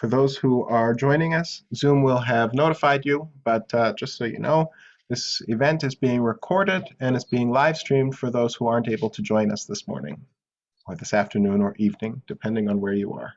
For those who are joining us, Zoom will have notified you, but just so you know, this event is being recorded and is being live streamed for those who aren't able to join us this morning, or this afternoon or evening, depending on where you are.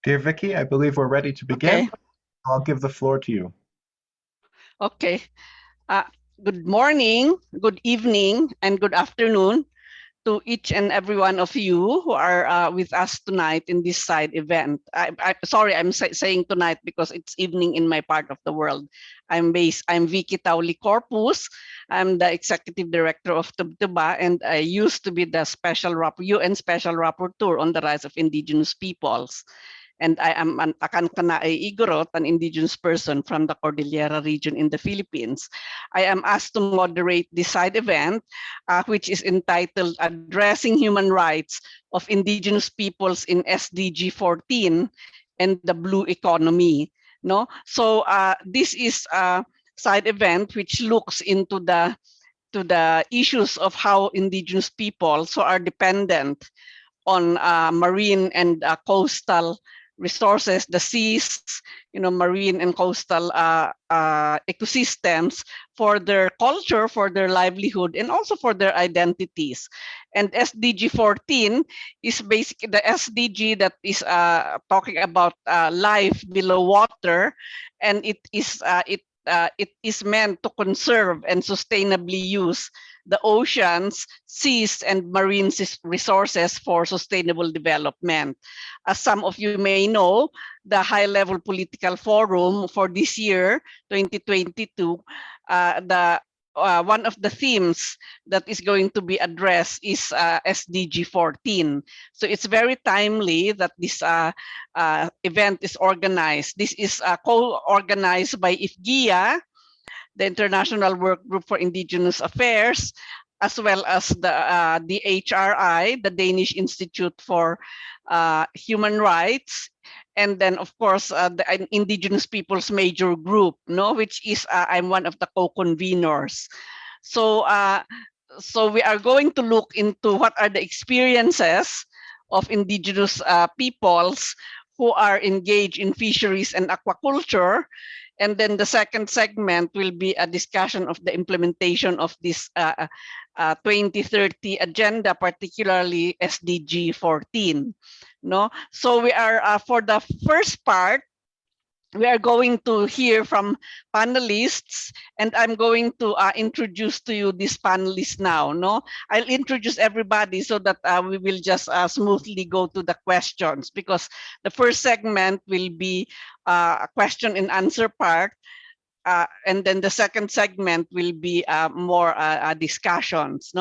Dear Vicky, I believe we're ready to begin. Okay. I'll give the floor to you. Okay. Good morning, good evening, and good afternoon to each and every one of you who are with us tonight in this side event. Sorry, I'm saying tonight because it's evening in my part of the world. I'm Vicky Tauli Corpus. I'm the executive director of Tubtuba, and I used to be the UN Special Rapporteur on the rights of indigenous peoples. And I am an Akankanaay Igorot, an indigenous person from the Cordillera region in the Philippines. I am asked to moderate this side event, which is entitled Addressing Human Rights of Indigenous Peoples in SDG 14 and the Blue Economy. No? So this is a side event which looks into the issues of how indigenous peoples who are dependent on marine and coastal resources, the seas, marine and coastal ecosystems for their culture, for their livelihood, and also for their identities. And SDG 14 is basically the SDG that is talking about life below water, and it is meant to conserve and sustainably use the oceans, seas, and marine resources for sustainable development. As some of you may know, the high-level political forum for this year, 2022, one of the themes that is going to be addressed is SDG 14. So it's very timely that this event is organized. This is co-organized by IFGIA, the International Work Group for Indigenous Affairs, as well as the HRI, the Danish Institute for Human Rights, and then of course the Indigenous Peoples Major Group, which is I'm one of the co-conveners. So we are going to look into what are the experiences of indigenous peoples who are engaged in fisheries and aquaculture. And then the second segment will be a discussion of the implementation of this 2030 agenda, particularly SDG 14. So we are, for the first part, we are going to hear from panelists, and I'm going to introduce to you these panelists now. I'll introduce everybody so that we will just smoothly go to the questions, because the first segment will be a question and answer part, and then the second segment will be more discussions,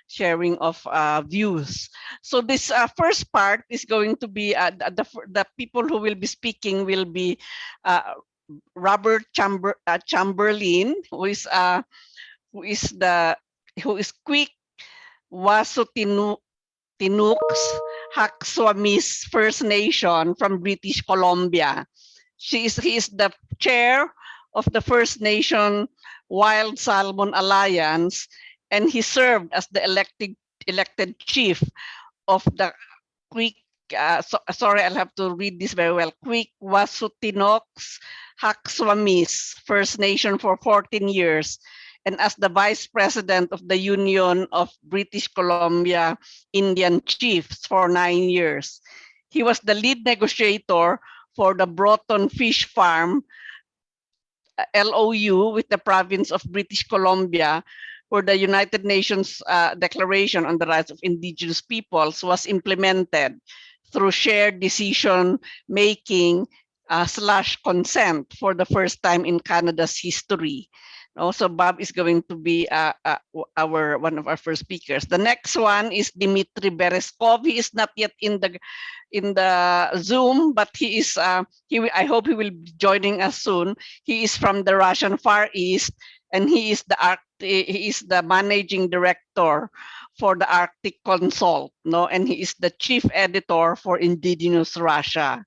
sharing of views. So this first part is going to be the people who will be speaking will be Robert Chamberlain, who is Quick Wasutinux Hakswamis First Nation from British Columbia. He is the chair of the First Nation Wild Salmon Alliance, and he served as the elected chief of the Quick sorry, I'll have to read this very well. Quikwasutinox Hakswamis, First Nation for 14 years, and as the Vice President of the Union of British Columbia Indian Chiefs for 9 years. He was the lead negotiator for the Broughton Fish Farm LOU with the province of British Columbia, where the United Nations Declaration on the Rights of Indigenous Peoples was implemented through shared decision making / consent for the first time in Canada's history. Also, Bob is going to be one of our first speakers. The next one is Dimitri Berezkovi. He is not yet in the Zoom, but he is. I hope he will be joining us soon. He is from the Russian Far East, and he is the managing director for the Arctic Consult. And he is the chief editor for Indigenous Russia.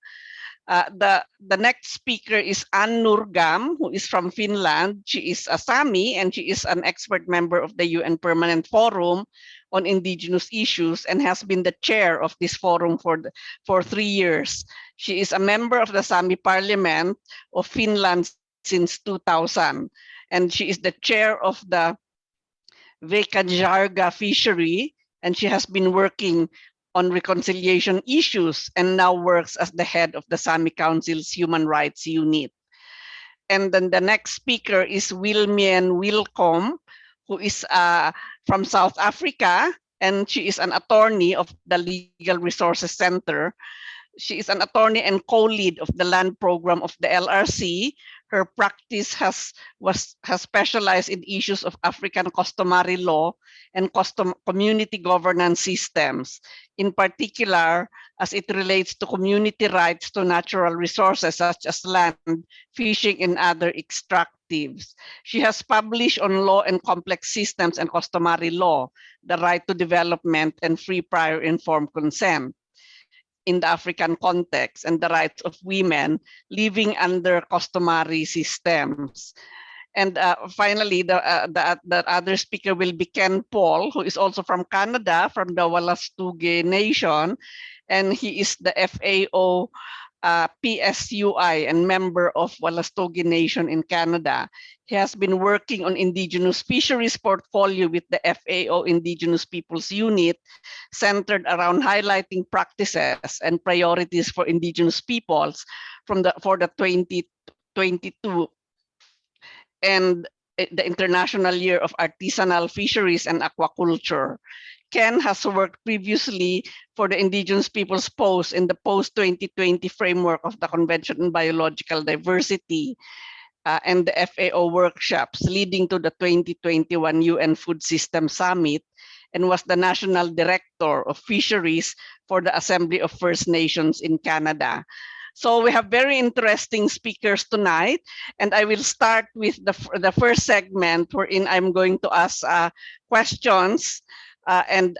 The next speaker is Nurgam, who is from Finland. She is a Sami, and she is an expert member of the UN Permanent Forum on Indigenous Issues and has been the chair of this forum for 3 years. She is a member of the Sami Parliament of Finland since 2000, and she is the chair of the Vekajarga fishery, and she has been working on reconciliation issues and now works as the head of the Sami Council's Human Rights Unit. And then the next speaker is Wilmien Wilkom, who is from South Africa, and she is an attorney of the Legal Resources Center. She is an attorney and co-lead of the land program of the LRC. Her practice has specialized in issues of African customary law and community governance systems, in particular as it relates to community rights to natural resources such as land, fishing, and other extractives. She has published on law and complex systems and customary law, the right to development and free prior informed consent in the African context, and the rights of women living under customary systems. And finally, the other speaker will be Ken Paul, who is also from Canada, from the Wolastoqey Nation, and he is the FAO PSUI and member of Wolastoqey Nation in Canada. He has been working on Indigenous fisheries portfolio with the FAO Indigenous Peoples Unit, centered around highlighting practices and priorities for Indigenous peoples for the 2022 and the International Year of Artisanal Fisheries and Aquaculture. Ken has worked previously for the Indigenous Peoples Post in the post-2020 framework of the Convention on Biological Diversity and the FAO workshops leading to the 2021 UN Food System Summit, and was the National Director of Fisheries for the Assembly of First Nations in Canada. So we have very interesting speakers tonight, and I will start with the first segment wherein I'm going to ask questions and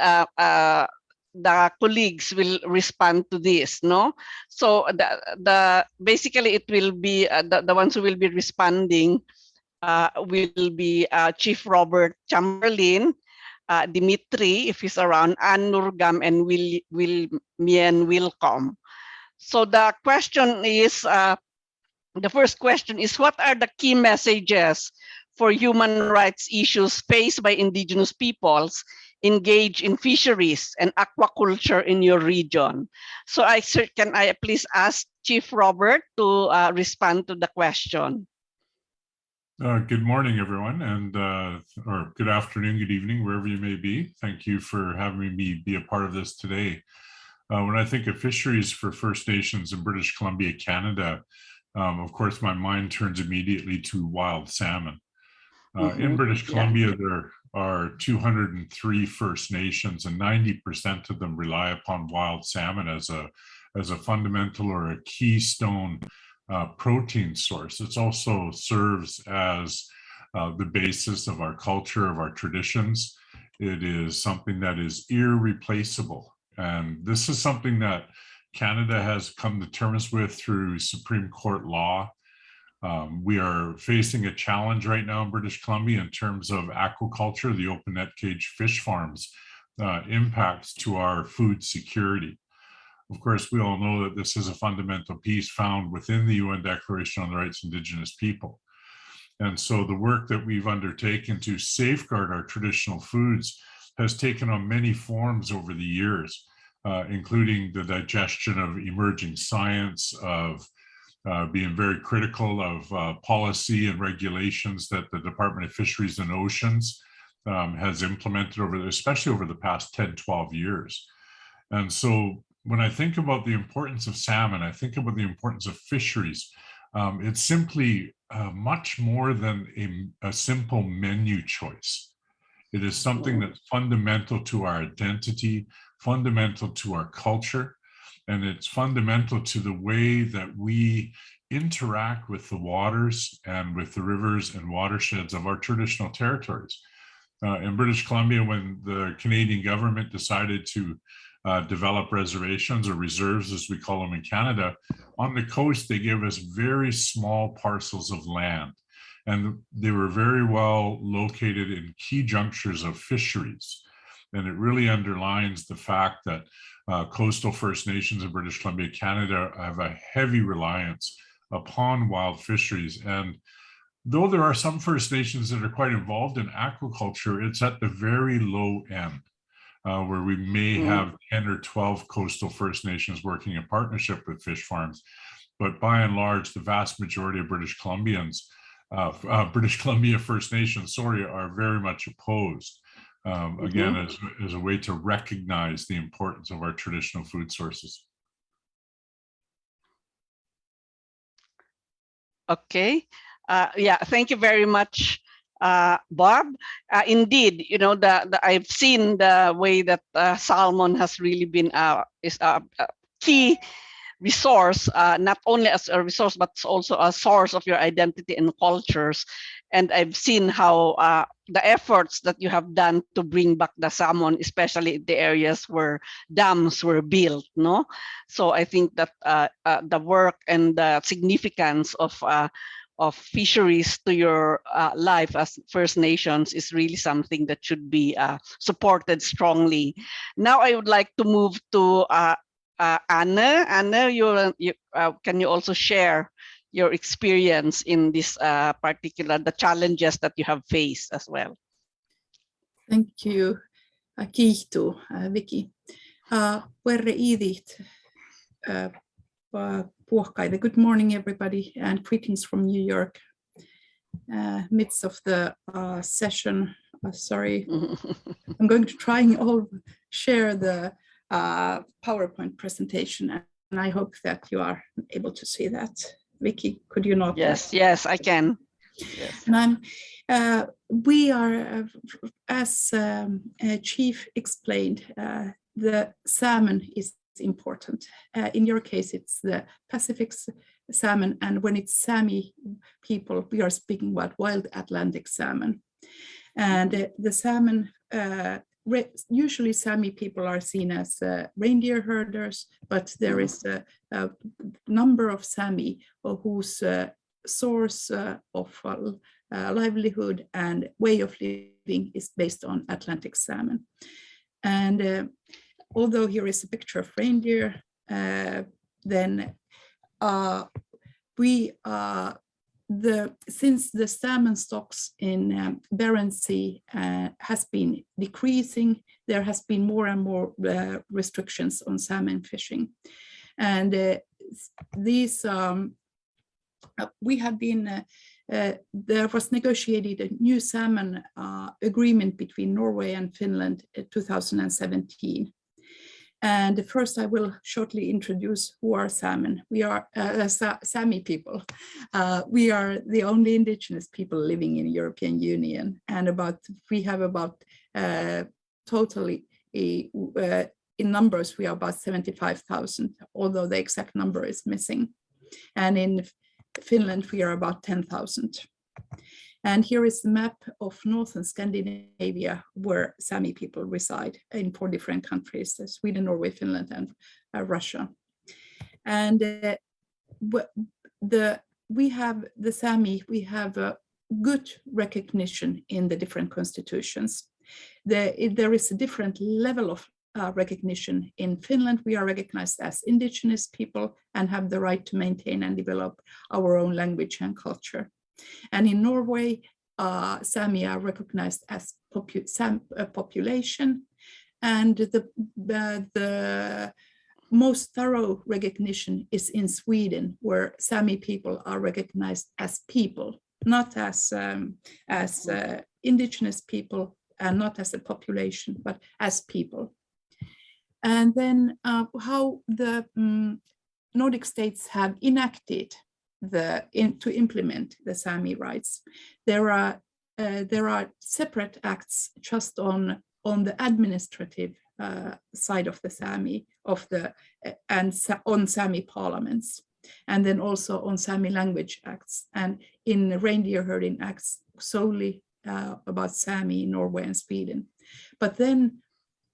the colleagues will respond to this, no? So basically it will be the ones who will be responding will be Chief Robert Chamberlain, Dimitri, if he's around, Nurgam, and Wilmien Wilkom. So the question is, the first question is, what are the key messages for human rights issues faced by Indigenous peoples engaged in fisheries and aquaculture in your region? So can I please ask Chief Robert to respond to the question? Good morning, everyone, and or good afternoon, good evening, wherever you may be. Thank you for having me be a part of this today. When I think of fisheries for First Nations in British Columbia, Canada, of course, my mind turns immediately to wild salmon. In British Columbia, there are 203 First Nations, and 90% of them rely upon wild salmon as a fundamental or a keystone protein source. It also serves as the basis of our culture, of our traditions. It is something that is irreplaceable. And this is something that Canada has come to terms with through Supreme Court law. We are facing a challenge right now in British Columbia in terms of aquaculture, the open net cage fish farms, impacts to our food security. Of course, we all know that this is a fundamental piece found within the UN Declaration on the Rights of Indigenous People. And so the work that we've undertaken to safeguard our traditional foods has taken on many forms over the years, including the digestion of emerging science, of being very critical of policy and regulations that the Department of Fisheries and Oceans has implemented especially over the past 10, 12 years. And so when I think about the importance of salmon, I think about the importance of fisheries. It's simply much more than a simple menu choice. It is something that's fundamental to our identity, fundamental to our culture, and it's fundamental to the way that we interact with the waters and with the rivers and watersheds of our traditional territories. In British Columbia, when the Canadian government decided to develop reservations or reserves, as we call them in Canada, on the coast, they gave us very small parcels of land. And they were very well located in key junctures of fisheries. And it really underlines the fact that coastal First Nations in British Columbia, Canada, have a heavy reliance upon wild fisheries. And though there are some First Nations that are quite involved in aquaculture, it's at the very low end. Where we may have 10 or 12 coastal First Nations working in partnership with fish farms. But by and large, the vast majority of British Columbians, British Columbia First Nations, are very much opposed, again, as a way to recognize the importance of our traditional food sources. Okay. Yeah, thank you very much, Bob. Indeed, you know, I've seen the way that salmon has really been is a key resource, not only as a resource, but also a source of your identity and cultures. And I've seen how the efforts that you have done to bring back the salmon, especially in the areas where dams were built, no? So I think that the work and the significance of fisheries to your life as First Nations is really something that should be supported strongly. Now I would like to move to Anna. Anna, can you also share your experience in this the challenges that you have faced as well? Thank you, Kiihtu, Vicky. Werre idit, puhkaida. Good morning, everybody, and greetings from New York. Midst of the session, sorry, I'm going to try and share the PowerPoint presentation, and I hope that you are able to see that. Vicky, could you not? Yes, I can. Yes. And we are, as Chief explained, the salmon is important. In your case, it's the Pacific salmon, and when it's Sami people, we are speaking about wild Atlantic salmon. And the salmon, usually Sami people are seen as reindeer herders, but there is a number of Sami whose source of livelihood and way of living is based on Atlantic salmon. And although here is a picture of reindeer, then since the salmon stocks in Barents Sea has been decreasing, there has been more and more restrictions on salmon fishing. And these, we have been, there was negotiated a new salmon agreement between Norway and Finland in 2017. And first, I will shortly introduce who are salmon. We are Sami people. We are the only indigenous people living in the European Union, and we have about totally in numbers we are about 75,000, although the exact number is missing. And in Finland we are about 10,000. And here is the map of northern Scandinavia where Sami people reside in 4 different countries: Sweden, Norway, Finland, and Russia. And we have the Sami, we have a good recognition in the different constitutions. There is a different level of recognition. In Finland, we are recognized as indigenous people and have the right to maintain and develop our own language and culture. And in Norway, Sami are recognized as population, and the most thorough recognition is in Sweden, where Sami people are recognized as people, not as indigenous people and not as a population, but as people. And then how the Nordic states have enacted to implement the Sami rights. There are separate acts just on the administrative side of the Sami and on Sami parliaments, and then also on Sami language acts, and in reindeer herding acts solely about Sami, Norway and Sweden. But then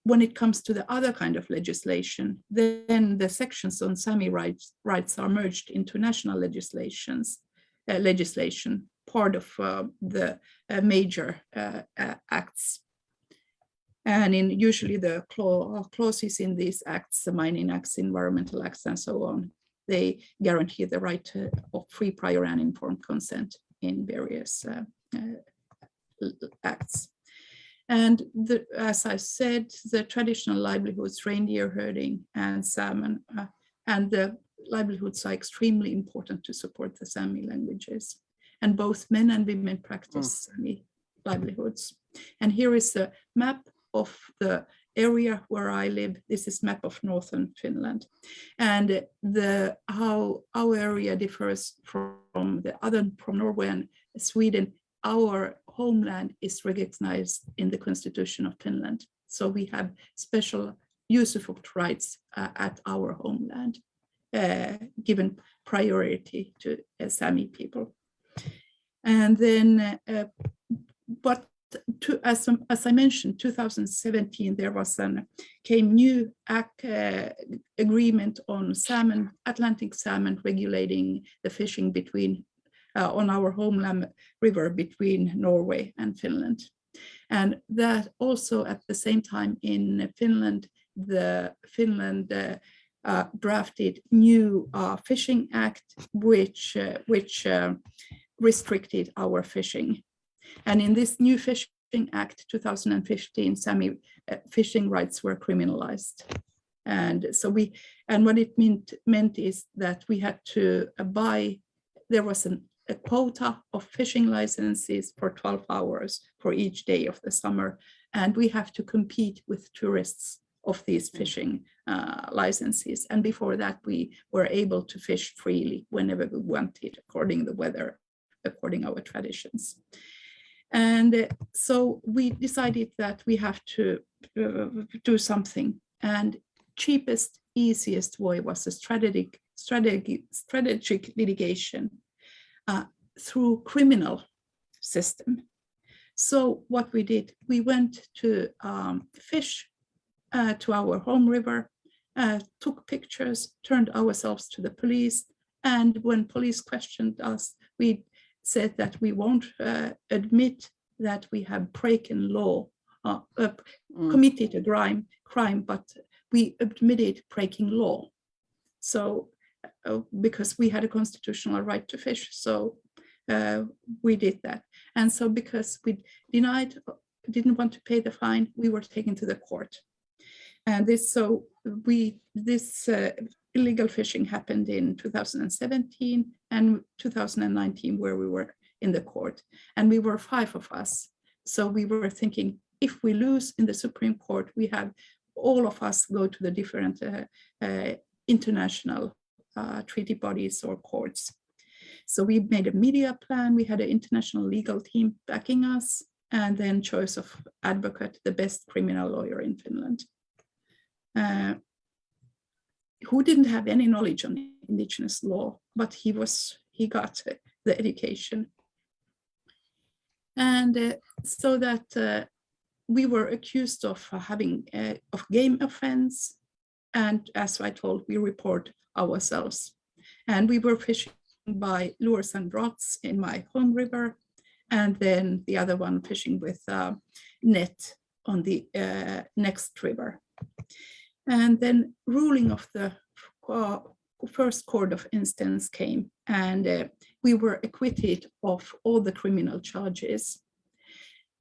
when it comes to the other kind of legislation, then the sections on Sami rights are merged into national legislation, part of the major acts. And usually the clauses in these acts, the mining acts, environmental acts, and so on, they guarantee the right of free, prior, and informed consent in various acts. And as I said, the traditional livelihoods, reindeer herding and salmon, and the livelihoods are extremely important to support the Sami languages. And both men and women practice Sami livelihoods. And here is a map of the area where I live. This is map of northern Finland. And how our area differs from Norway and Sweden. Our homeland is recognized in the Constitution of Finland. So we have special usufruct rights at our homeland, given priority to Sami people. And then, as I mentioned, 2017, there was came new agreement on salmon, Atlantic salmon, regulating the fishing between on our homeland river between Norway and Finland. And that also at the same time in Finland, Finland drafted new fishing act, which restricted our fishing. And in this new fishing act, 2015, Sami fishing rights were criminalized. And so what it meant is that we had to buy, there was a quota of fishing licenses for 12 hours for each day of the summer. And we have to compete with tourists of these fishing licenses. And before that, we were able to fish freely whenever we wanted, according to the weather, according to our traditions. And so we decided that we have to do something. And cheapest, easiest way was a strategic litigation through criminal system. So what we did, we went to fish to our home river, took pictures, turned ourselves to the police. And when police questioned us, we said that we won't admit that we have broken law, committed a crime, but we admitted breaking law. So because we had a constitutional right to fish, so we did that. And so because we didn't want to pay the fine, we were taken to the court. And this illegal fishing happened in 2017 and 2019, where we were in the court, and we were 5 of us. So we were thinking, if we lose in the Supreme Court, we have all of us go to the different international treaty bodies or courts. So we made a media plan. We had an international legal team backing us, and then choice of advocate, the best criminal lawyer in Finland, who didn't have any knowledge on indigenous law, but he got the education. And so that we were accused of having of game offense. And as I told, we report ourselves. And we were fishing by lures and rods in my home river, and then the other one fishing with net on the next river. And then ruling of the first court of instance came, and we were acquitted of all the criminal charges.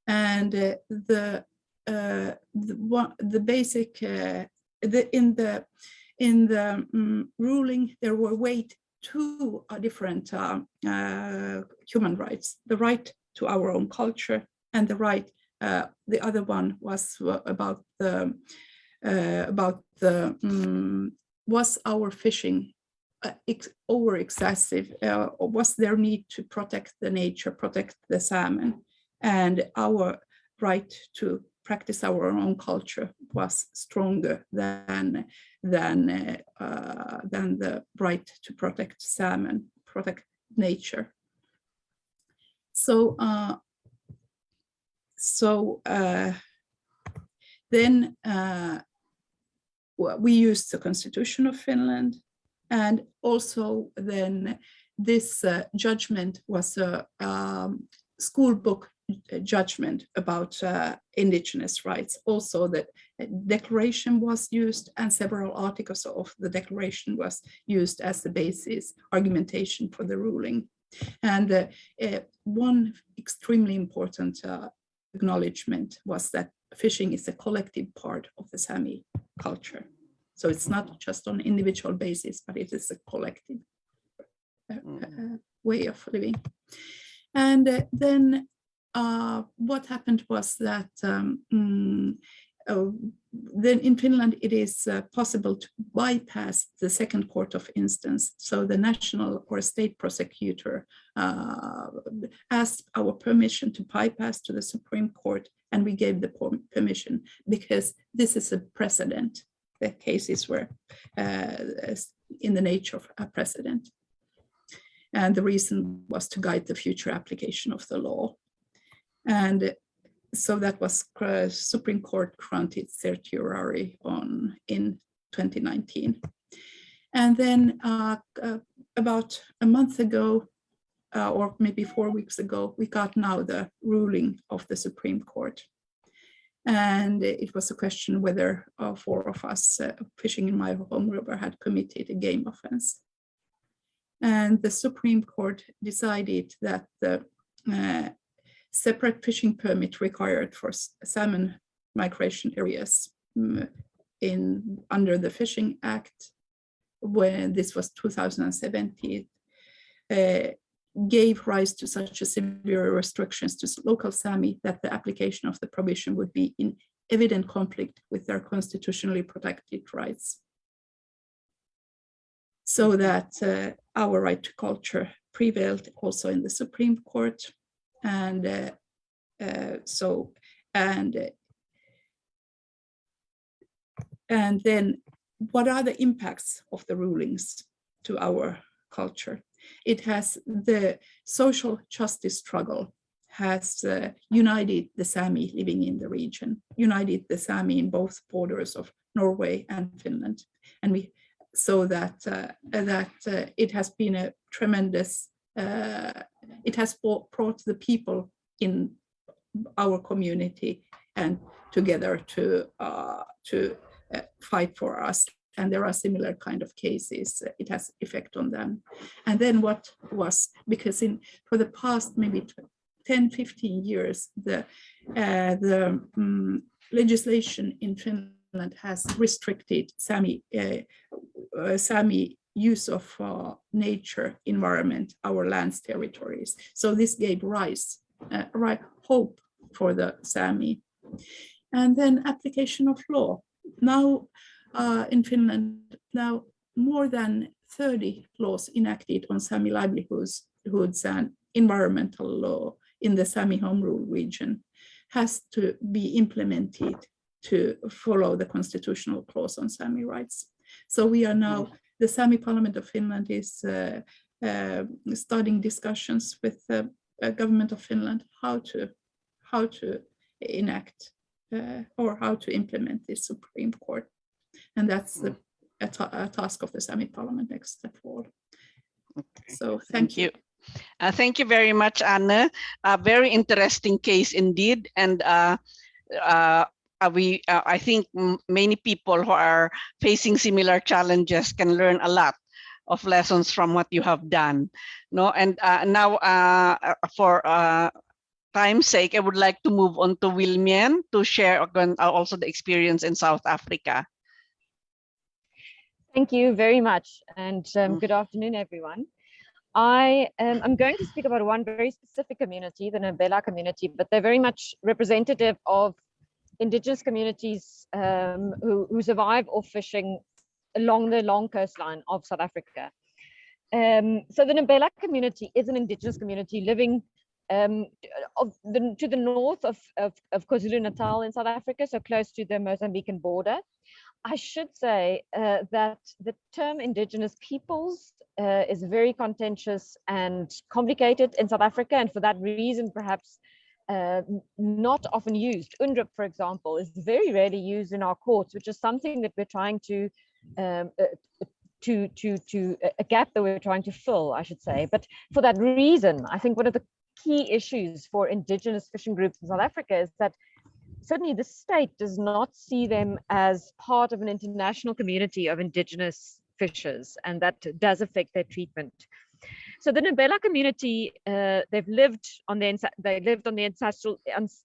And the basic in the ruling there were weighed two different human rights: the right to our own culture, and the right. The other one was about was our fishing over excessive? Was there need to protect the nature, protect the salmon, and our right to practice our own culture was stronger than the right to protect salmon, protect nature. So then we used the Constitution of Finland, and also then this judgment was a school book judgment about indigenous rights. Also the declaration was used, and several articles of the declaration was used as the basis argumentation for the ruling. And one extremely important acknowledgement was that fishing is a collective part of the Sami culture. So it's not just on individual basis, but it is a collective way of living. And then what happened was that then in Finland it is possible to bypass the second court of instance. So the national or state prosecutor asked our permission to bypass to the Supreme Court, and we gave the permission because this is a precedent. The cases were in the nature of a precedent. And the reason was to guide the future application of the law. And so that was Supreme Court granted certiorari in 2019. And then about a month ago, or maybe 4 weeks ago, we got now the ruling of the Supreme Court. And it was a question whether 4 of us fishing in my home river had committed a game offense. And the Supreme Court decided that the separate fishing permit required for salmon migration areas under the Fishing Act, when this was 2017, gave rise to such a severe restrictions to local Sami that the application of the provision would be in evident conflict with their constitutionally protected rights. So that our right to culture prevailed also in the Supreme Court. And then what are the impacts of the rulings to our culture? It has the social justice struggle has united the Sami living in the region, united the Sami in both borders of Norway and Finland, and it has been a tremendous. It has brought the people in our community and together to fight for us. And there are similar kind of cases. It has effect on them. And then what was, because for the past maybe 10, 15 years, the legislation in Finland has restricted Sami use of nature, environment, our lands, territories. So this gave rise, hope for the Sami. And then application of law. Now in Finland, now more than 30 laws enacted on Sami livelihoods and environmental law in the Sami home rule region has to be implemented to follow the constitutional clause on Sami rights. So we are now, the Sami Parliament of Finland is starting discussions with the government of Finland how to enact or how to implement this Supreme Court. And that's a task of the Sami Parliament next step forward. Okay. So thank you. Thank you very much, Anne. A very interesting case indeed. And I think many people who are facing similar challenges can learn a lot of lessons from what you have done. No, and now for time's sake, I would like to move on to Wilmien to share again, also the experience in South Africa. Thank you very much, and good afternoon, everyone. I'm going to speak about one very specific community, the Ndebele community, but they're very much representative of indigenous communities who survive off fishing along the long coastline of South Africa. So the Ndebele community is an indigenous community living to the north of KwaZulu-Natal in South Africa, so close to the Mozambican border. I should say that the term indigenous peoples is very contentious and complicated in South Africa, and for that reason, perhaps not often used. UNDRIP, for example, is very rarely used in our courts, which is something that we're trying to a gap that we're trying to fill, I should say. But for that reason, I think one of the key issues for indigenous fishing groups in South Africa is that certainly the state does not see them as part of an international community of indigenous fishers, and that does affect their treatment. So the Ndebele community, they lived on the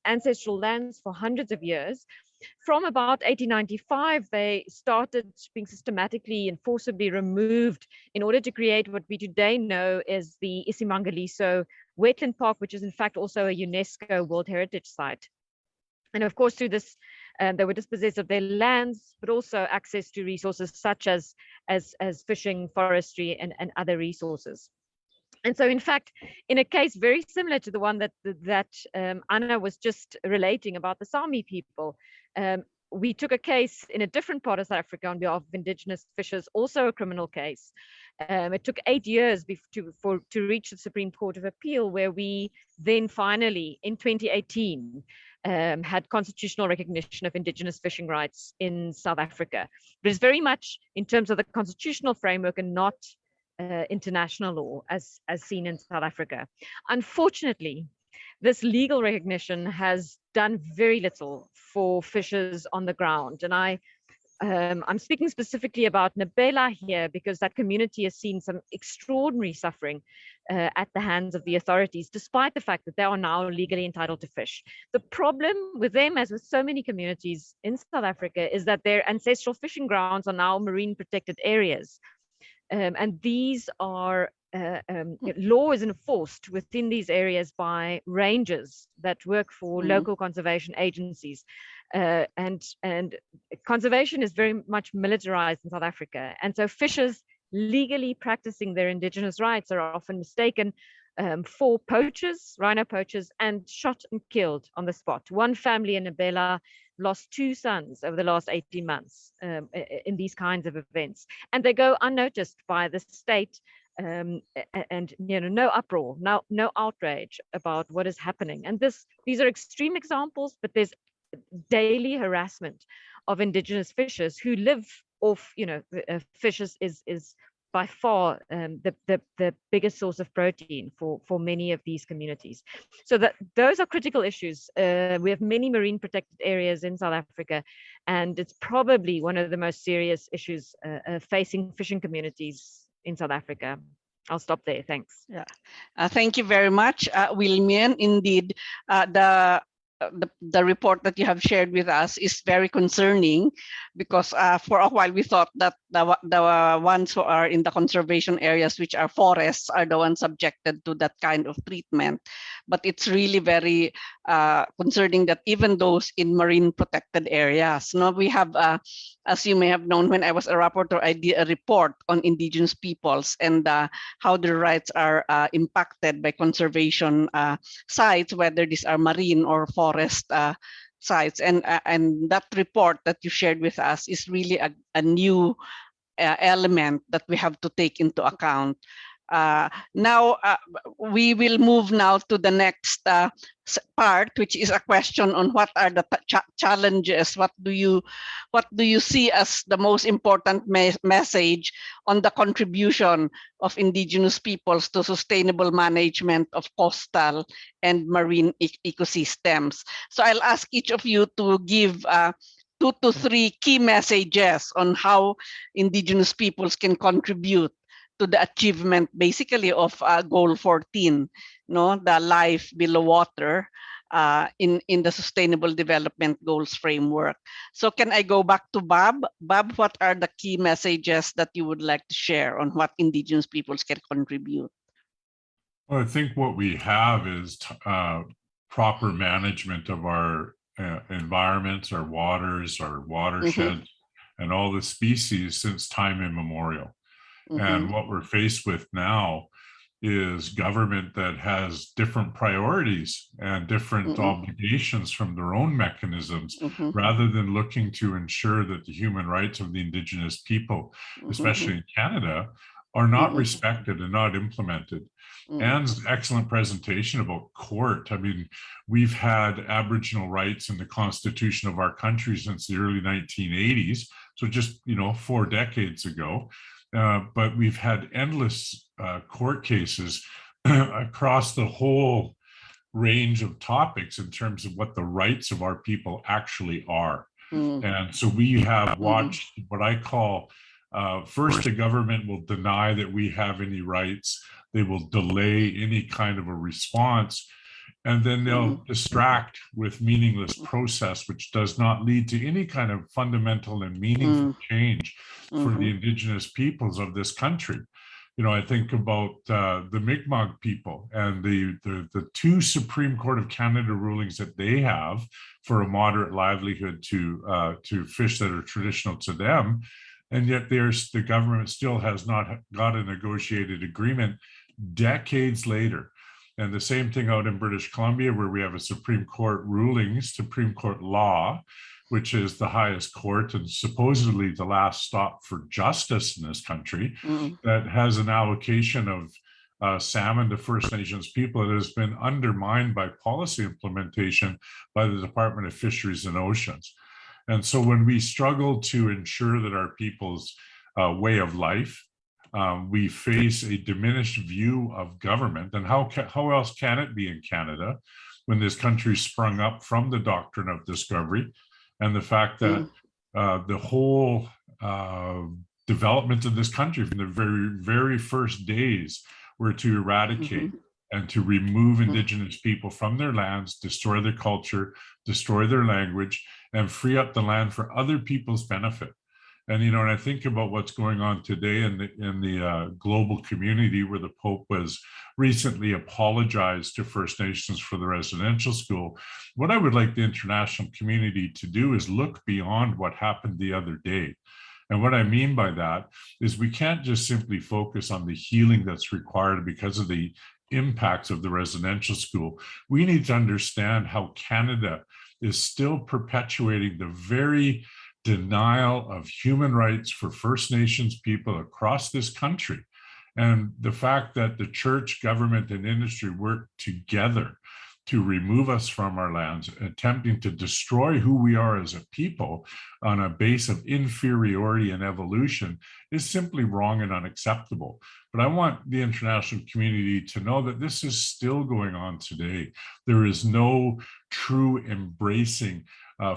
ancestral lands for hundreds of years. From about 1895, they started being systematically and forcibly removed in order to create what we today know as the Isimangaliso Wetland Park, which is in fact also a UNESCO World Heritage Site. And of course, through this, they were dispossessed of their lands, but also access to resources such as fishing, forestry, and other resources. And so, in fact, in a case very similar to the one that Anna was just relating about the Sami people, we took a case in a different part of South Africa on behalf of indigenous fishers, also a criminal case. It took 8 years to reach the Supreme Court of Appeal, where we then finally, in 2018, had constitutional recognition of indigenous fishing rights in South Africa. But it's very much in terms of the constitutional framework and not international law as seen in South Africa. Unfortunately, this legal recognition has done very little for fishers on the ground. And I'm speaking specifically about Ndebele here because that community has seen some extraordinary suffering at the hands of the authorities, despite the fact that they are now legally entitled to fish. The problem with them, as with so many communities in South Africa, is that their ancestral fishing grounds are now marine protected areas. And these are law is enforced within these areas by rangers that work for local conservation agencies. And conservation is very much militarized in South Africa. And so fishers legally practicing their indigenous rights are often mistaken for poachers, rhino poachers, and shot and killed on the spot. One family in Ndebele lost 2 sons over the last 18 months in these kinds of events. And they go unnoticed by the state, and no uproar, no outrage about what is happening. And these are extreme examples, but there's daily harassment of indigenous fishers who live off, fishes is by far the biggest source of protein for many of these communities. So those are critical issues. We have many marine protected areas in South Africa, and it's probably one of the most serious issues facing fishing communities in South Africa. I'll stop there. Thanks. Yeah, thank you very much, Wilmien. Indeed, the report that you have shared with us is very concerning because for a while we thought that the ones who are in the conservation areas, which are forests, are the ones subjected to that kind of treatment. But it's really very concerning that even those in marine protected areas. Now we have, as you may have known, when I was a rapporteur, I did a report on indigenous peoples and how their rights are impacted by conservation sites, whether these are marine or forest sites. And that report that you shared with us is really a new element that we have to take into account. Now, we will move now to the next part, which is a question on what are the challenges. What do you see as the most important message on the contribution of indigenous peoples to sustainable management of coastal and marine ecosystems? So I'll ask each of you to give 2 to 3 key messages on how indigenous peoples can contribute to the achievement basically of goal 14, the life below water in the Sustainable Development Goals framework. So can I go back to Bob? Bob, what are the key messages that you would like to share on what indigenous peoples can contribute? Well, I think what we have is proper management of our environments, our waters, our watersheds, and all the species since time immemorial. And what we're faced with now is government that has different priorities and different obligations from their own mechanisms, rather than looking to ensure that the human rights of the indigenous people, especially in Canada, are not respected and not implemented. Anne's excellent presentation about court. I mean, we've had Aboriginal rights in the constitution of our country since the early 1980s. So just, 4 decades ago. But we've had endless court cases across the whole range of topics in terms of what the rights of our people actually are. And so we have watched what I call, first, the government will deny that we have any rights. They will delay any kind of a response. And then they'll distract with meaningless process, which does not lead to any kind of fundamental and meaningful change for the indigenous peoples of this country. I think about the Mi'kmaq people and the 2 Supreme Court of Canada rulings that they have for a moderate livelihood to fish that are traditional to them. And yet the government still has not got a negotiated agreement decades later. And the same thing out in British Columbia, where we have a Supreme Court ruling, Supreme Court law, which is the highest court and supposedly the last stop for justice in this country, that has an allocation of salmon to First Nations people that has been undermined by policy implementation by the Department of Fisheries and Oceans. And so when we struggle to ensure that our people's way of life, we face a diminished view of government. And how else can it be in Canada when this country sprung up from the doctrine of discovery and the fact that the whole development of this country from the very, very first days were to eradicate and to remove indigenous people from their lands, destroy their culture, destroy their language, and free up the land for other people's benefit. And, and I think about what's going on today in the global community, where the Pope was recently apologized to First Nations for the residential school. What I would like the international community to do is look beyond what happened the other day. And what I mean by that is we can't just simply focus on the healing that's required because of the impacts of the residential school. We need to understand how Canada is still perpetuating the very denial of human rights for First Nations people across this country. And the fact that the church, government, and industry work together to remove us from our lands, attempting to destroy who we are as a people on a base of inferiority and evolution, is simply wrong and unacceptable. But I want the international community to know that this is still going on today. There is no true embracing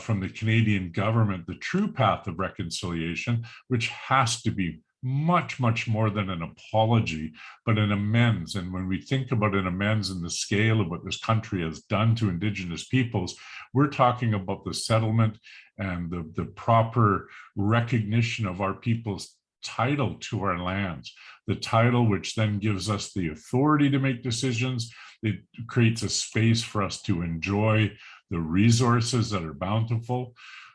from the Canadian government the true path of reconciliation, which has to be much, much more than an apology, but an amends. And when we think about an amends in the scale of what this country has done to Indigenous peoples, we're talking about the settlement and the proper recognition of our people's title to our lands, the title which then gives us the authority to make decisions. It creates a space for us to enjoy the resources that are bountiful.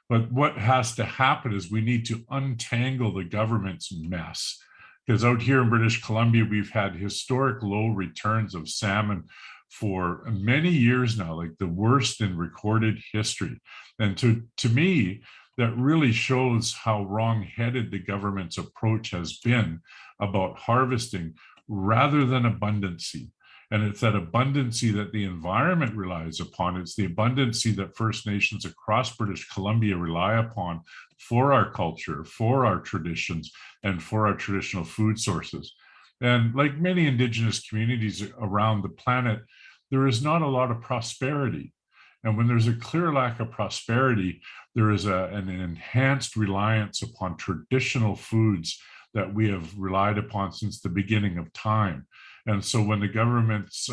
But what has to happen is we need to untangle the government's mess. Because out here in British Columbia, we've had historic low returns of salmon for many years now, like the worst in recorded history. And to me, that really shows how wrong-headed the government's approach has been about harvesting rather than abundancy. And it's that abundancy that the environment relies upon. It's the abundancy that First Nations across British Columbia rely upon for our culture, for our traditions, and for our traditional food sources. And like many Indigenous communities around the planet, there is not a lot of prosperity. And when there's a clear lack of prosperity, there is an enhanced reliance upon traditional foods that we have relied upon since the beginning of time. And so when the government's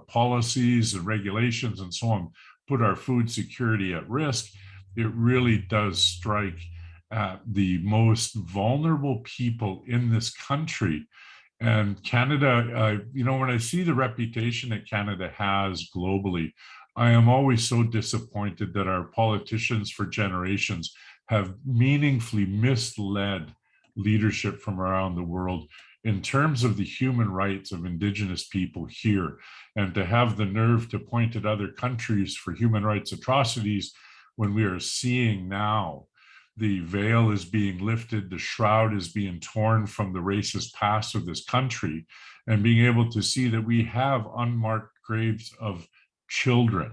policies and regulations and so on put our food security at risk, it really does strike at the most vulnerable people in this country. And Canada, when I see the reputation that Canada has globally, I am always so disappointed that our politicians for generations have meaningfully misled leadership from around the world in terms of the human rights of Indigenous people here, and to have the nerve to point at other countries for human rights atrocities when we are seeing now the veil is being lifted, the shroud is being torn from the racist past of this country, and being able to see that we have unmarked graves of children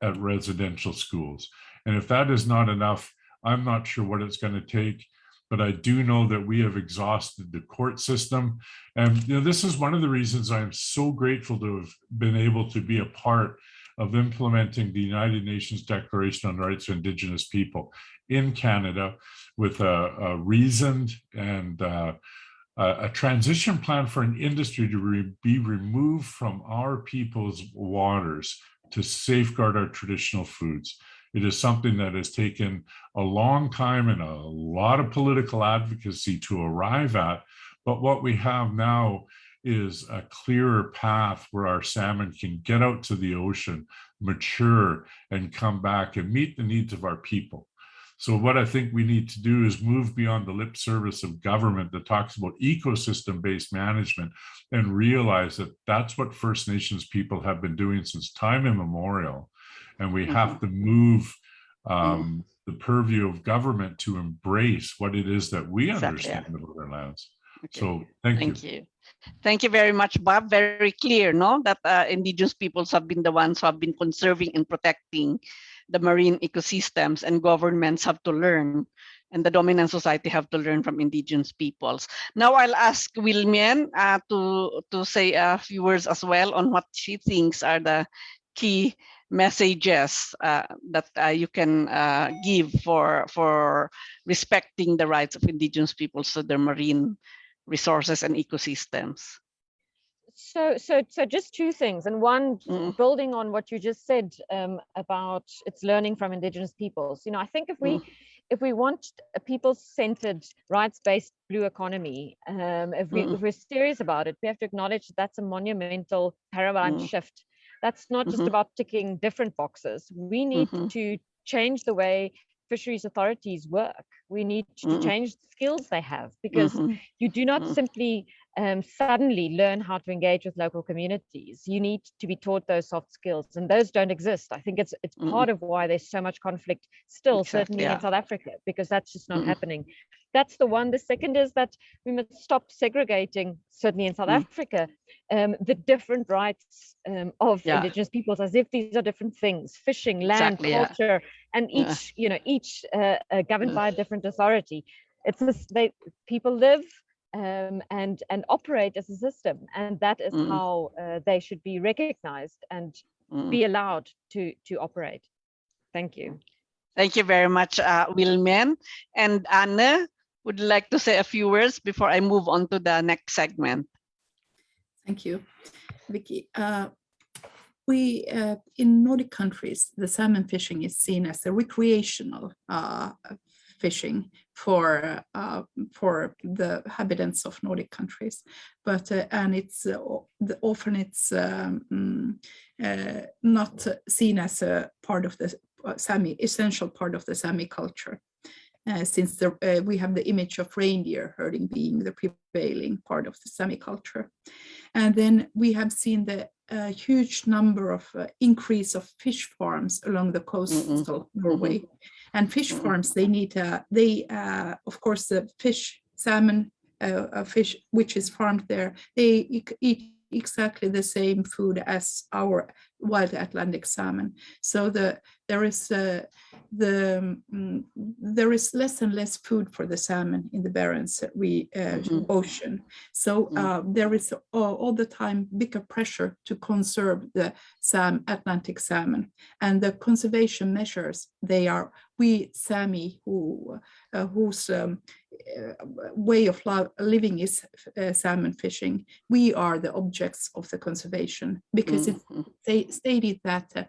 at residential schools. And if that is not enough, I'm not sure what it's going to take. But I do know that we have exhausted the court system. And this is one of the reasons I'm so grateful to have been able to be a part of implementing the United Nations Declaration on the Rights of Indigenous People in Canada with a reasoned and a transition plan for an industry to be removed from our people's waters to safeguard our traditional foods. It is something that has taken a long time and a lot of political advocacy to arrive at. But what we have now is a clearer path where our salmon can get out to the ocean, mature, and come back and meet the needs of our people. So what I think we need to do is move beyond the lip service of government that talks about ecosystem-based management and realize that that's what First Nations people have been doing since time immemorial. And we have to move the purview of government to embrace what it is that we understand about our lands. Okay. So thank you. Thank you very much, Bob. Very clear, no? That Indigenous peoples have been the ones who have been conserving and protecting the marine ecosystems, and governments have to learn, and the dominant society have to learn from Indigenous peoples. Now I'll ask Wilmian to say a few words as well on what she thinks are the key messages that you can give for respecting the rights of Indigenous peoples to their marine resources and ecosystems. So just two things, and one, building on what you just said about it's learning from Indigenous peoples. I think if we want a people-centered, rights-based blue economy, if we're serious about it, we have to acknowledge that's a monumental paradigm shift. That's not just about ticking different boxes. We need to change the way fisheries authorities work. We need to change the skills they have, because you do not simply suddenly learn how to engage with local communities. You need to be taught those soft skills, and those don't exist. I think it's part of why there's so much conflict still, certainly in South Africa, because that's just not happening. That's the one. The second is that we must stop segregating, certainly in South Africa, the different rights of Indigenous peoples as if these are different things: fishing, land, culture, and each governed by a different authority. It's this, people live and operate as a system, and that is how they should be recognized and be allowed to operate. Thank you. Thank you very much, Wilmian. And Anne, would you like to say a few words before I move on to the next segment? Thank you, Vicky. We in Nordic countries, the salmon fishing is seen as a recreational fishing for the inhabitants of Nordic countries, but and it's often it's not seen as a part of the essential part of the Sami culture, since we have the image of reindeer herding being the prevailing part of the Sami culture. And then we have seen the huge number of increase of fish farms along the coastal Norway. And fish farms, they need, of course, the salmon fish which is farmed there, they eat exactly the same food as our wild Atlantic salmon. So there is less and less food for the salmon in the Barents Ocean. So there is all the time bigger pressure to conserve the Atlantic salmon, and the conservation measures, we Sami whose way of living is salmon fishing, we are the objects of the conservation, because it's stated that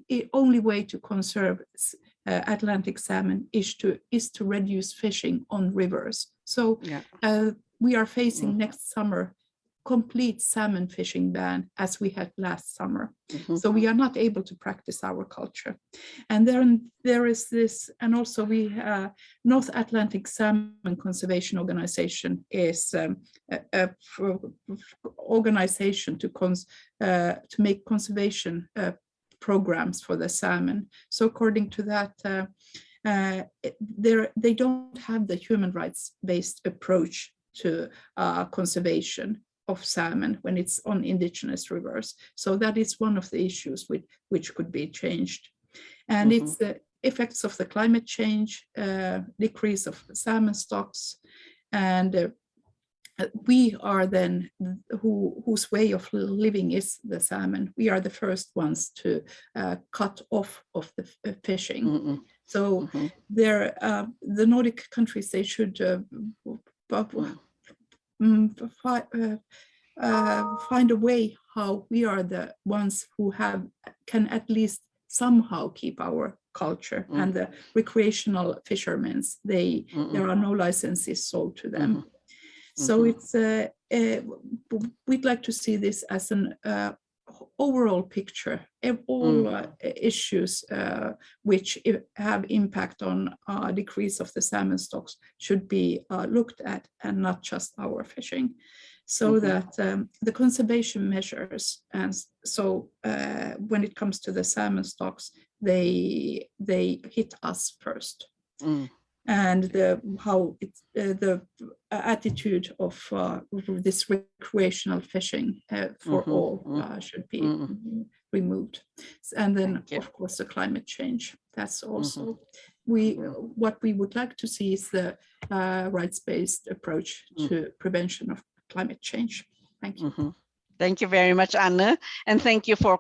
the only way to conserve Atlantic salmon is to reduce fishing on rivers. So we are facing next summer complete salmon fishing ban, as we had last summer. So we are not able to practice our culture. And then there is this, and also we North Atlantic Salmon Conservation Organization is a organization to make conservation programs for the salmon. So according to that, they don't have the human rights-based approach to conservation of salmon when it's on indigenous rivers. So that is one of the issues which could be changed. And it's the effects of the climate change, decrease of salmon stocks, and we are then whose way of living is the salmon. We are the first ones to cut off of the fishing. So the Nordic countries, they should find a way how we are the ones who can at least somehow keep our culture. And the recreational fishermen, there are no licenses sold to them. So it's we'd like to see this as an overall picture of all issues which have impact on decrease of the salmon stocks should be looked at, and not just our fishing. So that the conservation measures, and so when it comes to the salmon stocks, they hit us first. And the attitude of this recreational fishing for all should be removed. And then, of course, the climate change. That's also what we would like to see is the rights-based approach to prevention of climate change. Thank you. Thank you very much, Anna, and thank you for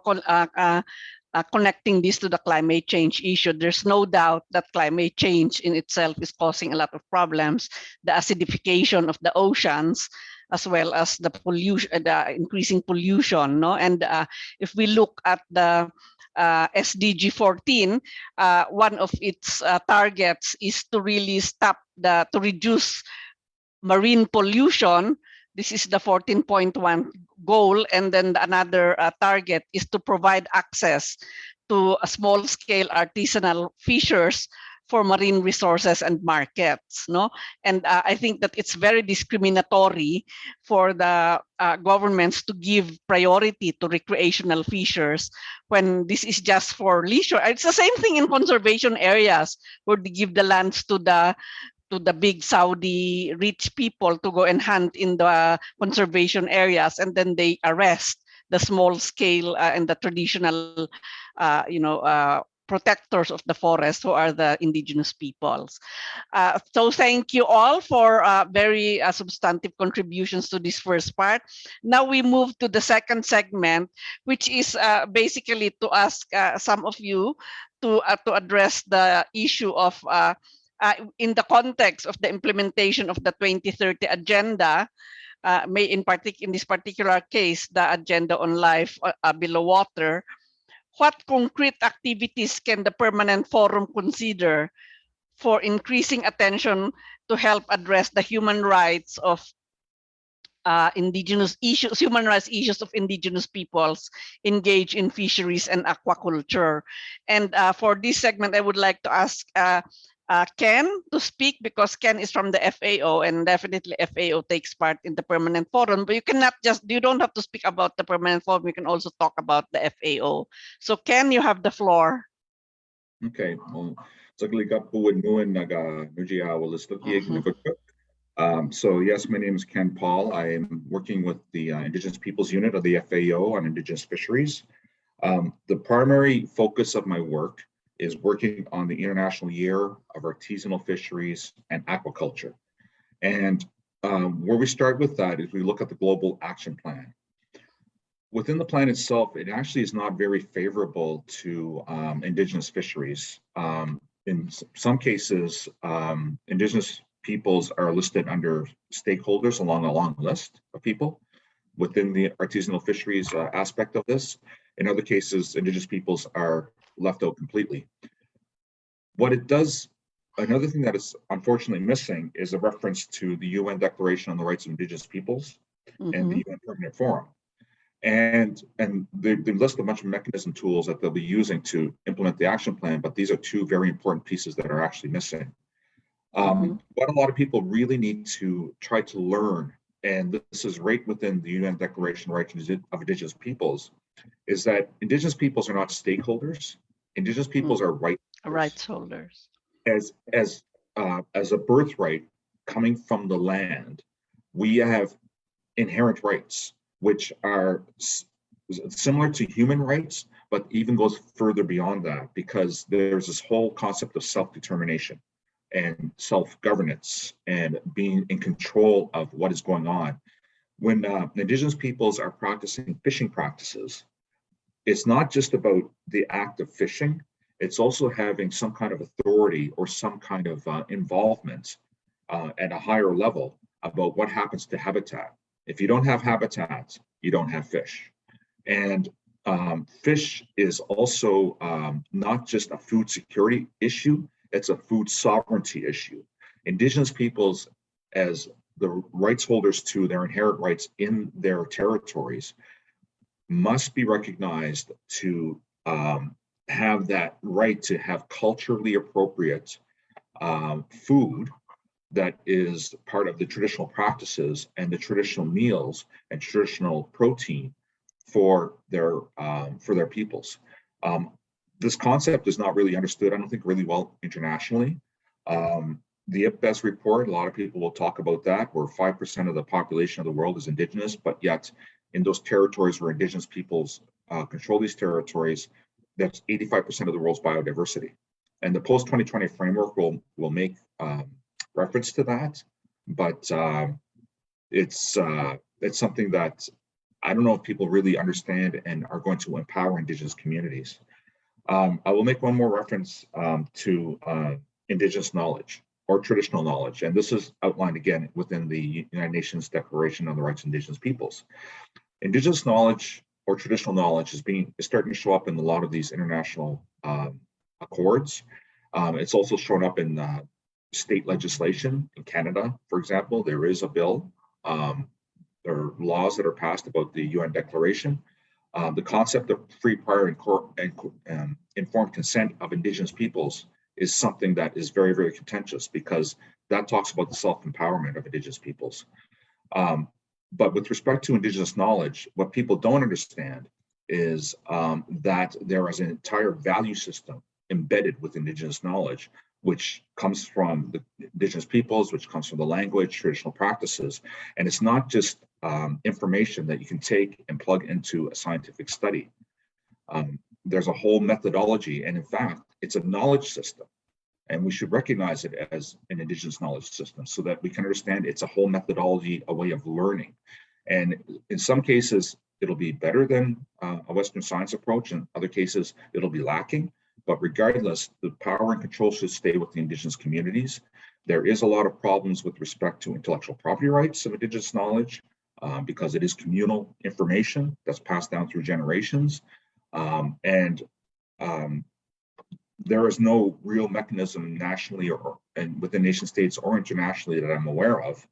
connecting this to the climate change issue. There's no doubt that climate change in itself is causing a lot of problems. The acidification of the oceans, as well as the pollution, the increasing pollution. No, and if we look at the SDG 14, one of its targets is to really to reduce marine pollution. This is the 14.1 goal, and then another target is to provide access to a small-scale artisanal fishers for marine resources and markets. No, and I think that it's very discriminatory for the governments to give priority to recreational fishers when this is just for leisure. It's the same thing in conservation areas, where they give the lands to the big Saudi rich people to go and hunt in the conservation areas, and then they arrest the small scale and the traditional, protectors of the forest, who are the indigenous peoples. So thank you all for very substantive contributions to this first part. Now we move to the second segment, which is basically to ask some of you to address the issue of in the context of the implementation of the 2030 agenda, in this particular case, the agenda on life below water, what concrete activities can the permanent forum consider for increasing attention to help address the human rights of indigenous issues, human rights issues of indigenous peoples engaged in fisheries and aquaculture? And for this segment, I would like to ask Ken to speak, because Ken is from the FAO, and definitely FAO takes part in the permanent forum. But you don't have to speak about the permanent forum. You can also talk about the FAO. So Ken, you have the floor. Okay. Sagli kapuin nuin naga nuji awal istuki nagutjuk. So yes, my name is Ken Paul. I am working with the Indigenous Peoples Unit of the FAO on Indigenous fisheries. The primary focus of my work is working on the International Year of Artisanal Fisheries and Aquaculture. And where we start with that is we look at the Global Action Plan. Within the plan itself, it actually is not very favorable to Indigenous fisheries. In some cases, Indigenous peoples are listed under stakeholders along a long list of people within the artisanal fisheries aspect of this. In other cases, Indigenous peoples are left out completely. What it does, another thing that is unfortunately missing is a reference to the UN Declaration on the Rights of Indigenous Peoples and the UN Permanent Forum. And they list a bunch of mechanism tools that they'll be using to implement the action plan, but these are two very important pieces that are actually missing. What a lot of people really need to try to learn, and this is right within the UN Declaration on the Rights of Indigenous Peoples, is that Indigenous peoples are not stakeholders. Indigenous peoples are rights holders. As a birthright coming from the land, we have inherent rights, which are similar to human rights, but even goes further beyond that, because there's this whole concept of self-determination and self-governance and being in control of what is going on. When Indigenous peoples are practicing fishing practices, it's not just about the act of fishing, it's also having some kind of authority or some kind of involvement at a higher level about what happens to habitat. If you don't have habitat, you don't have fish. And fish is also not just a food security issue, it's a food sovereignty issue. Indigenous peoples, as the rights holders to their inherent rights in their territories, must be recognized to have that right to have culturally appropriate food that is part of the traditional practices and the traditional meals and traditional protein for their peoples. This concept is not really understood, I don't think, really well internationally. The IPBES report, a lot of people will talk about that, where 5% of the population of the world is Indigenous, but yet in those territories where Indigenous peoples control these territories, that's 85% of the world's biodiversity. And the post-2020 framework will make reference to that, but it's something that I don't know if people really understand and are going to empower Indigenous communities. I will make one more reference to Indigenous knowledge or traditional knowledge, and this is outlined again within the United Nations Declaration on the Rights of Indigenous Peoples. Indigenous knowledge or traditional knowledge is starting to show up in a lot of these international accords. It's also shown up in state legislation in Canada, for example. There is a bill. There are laws that are passed about the UN Declaration. The concept of free, prior, and informed consent of Indigenous peoples is something that is very, very contentious, because that talks about the self-empowerment of Indigenous peoples. But with respect to Indigenous knowledge, what people don't understand is that there is an entire value system embedded with Indigenous knowledge, which comes from the Indigenous peoples, which comes from the language, traditional practices. And it's not just information that you can take and plug into a scientific study. There's a whole methodology, and in fact, it's a knowledge system. And we should recognize it as an Indigenous knowledge system so that we can understand it's a whole methodology, a way of learning. And in some cases, it'll be better than a Western science approach. In other cases, it'll be lacking. But regardless, the power and control should stay with the Indigenous communities. There is a lot of problems with respect to intellectual property rights of Indigenous knowledge because it is communal information that's passed down through generations. There is no real mechanism nationally and within nation states or internationally that I'm aware of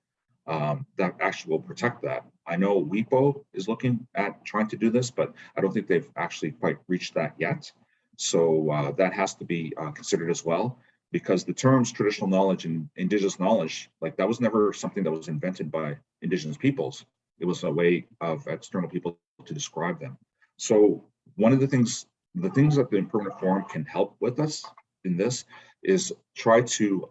that actually will protect that. I know WIPO is looking at trying to do this, but I don't think they've actually quite reached that yet. So that has to be considered as well, because the terms traditional knowledge and Indigenous knowledge, like that was never something that was invented by Indigenous peoples. It was a way of external people to describe them. So one of the things that the Impermanent Forum can help with us in this is try to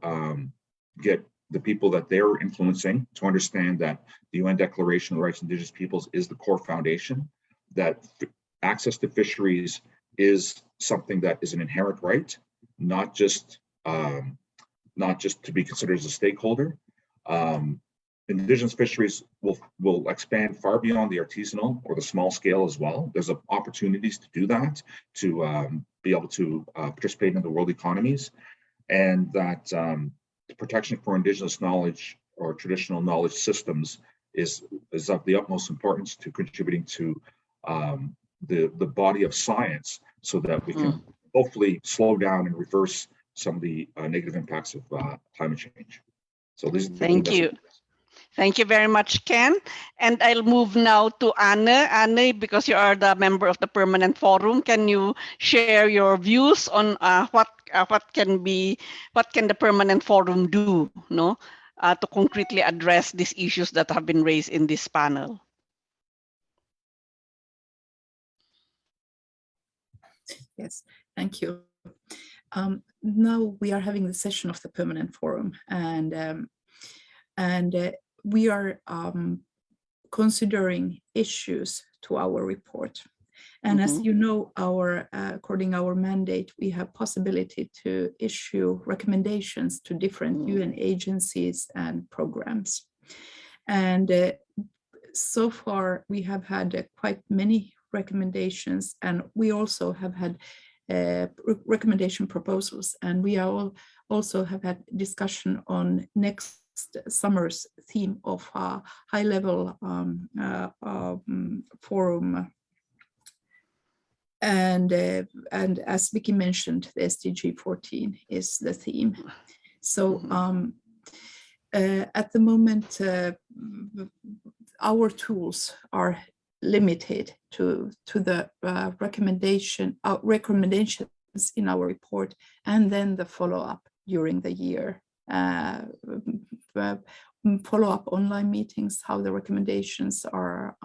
get the people that they're influencing to understand that the UN Declaration of the Rights of Indigenous Peoples is the core foundation, that access to fisheries is something that is an inherent right, not just to be considered as a stakeholder. Indigenous fisheries will expand far beyond the artisanal or the small scale as well. There's opportunities to do that, to be able to participate in the world economies, and that the protection for Indigenous knowledge or traditional knowledge systems is of the utmost importance to contributing to the body of science, so that we can hopefully slow down and reverse some of the negative impacts of climate change. So these are Thank you. Thank you very much, Ken. And I'll move now to Anne. Anne, because you are the member of the Permanent Forum, can you share your views on what can the Permanent Forum do, to concretely address these issues that have been raised in this panel? Yes, thank you. Now we are having the session of the Permanent Forum, and we are considering issues to our report. And as you know, according our mandate, we have possibility to issue recommendations to different UN agencies and programs. And so far, we have had quite many recommendations, and we also have had recommendation proposals, and we are also have had discussion on next summer's theme of high-level forum. And as Vicky mentioned, the SDG 14 is the theme. So at the moment, our tools are limited to the recommendations in our report, and then the follow-up during the year. Follow-up online meetings, how the recommendations are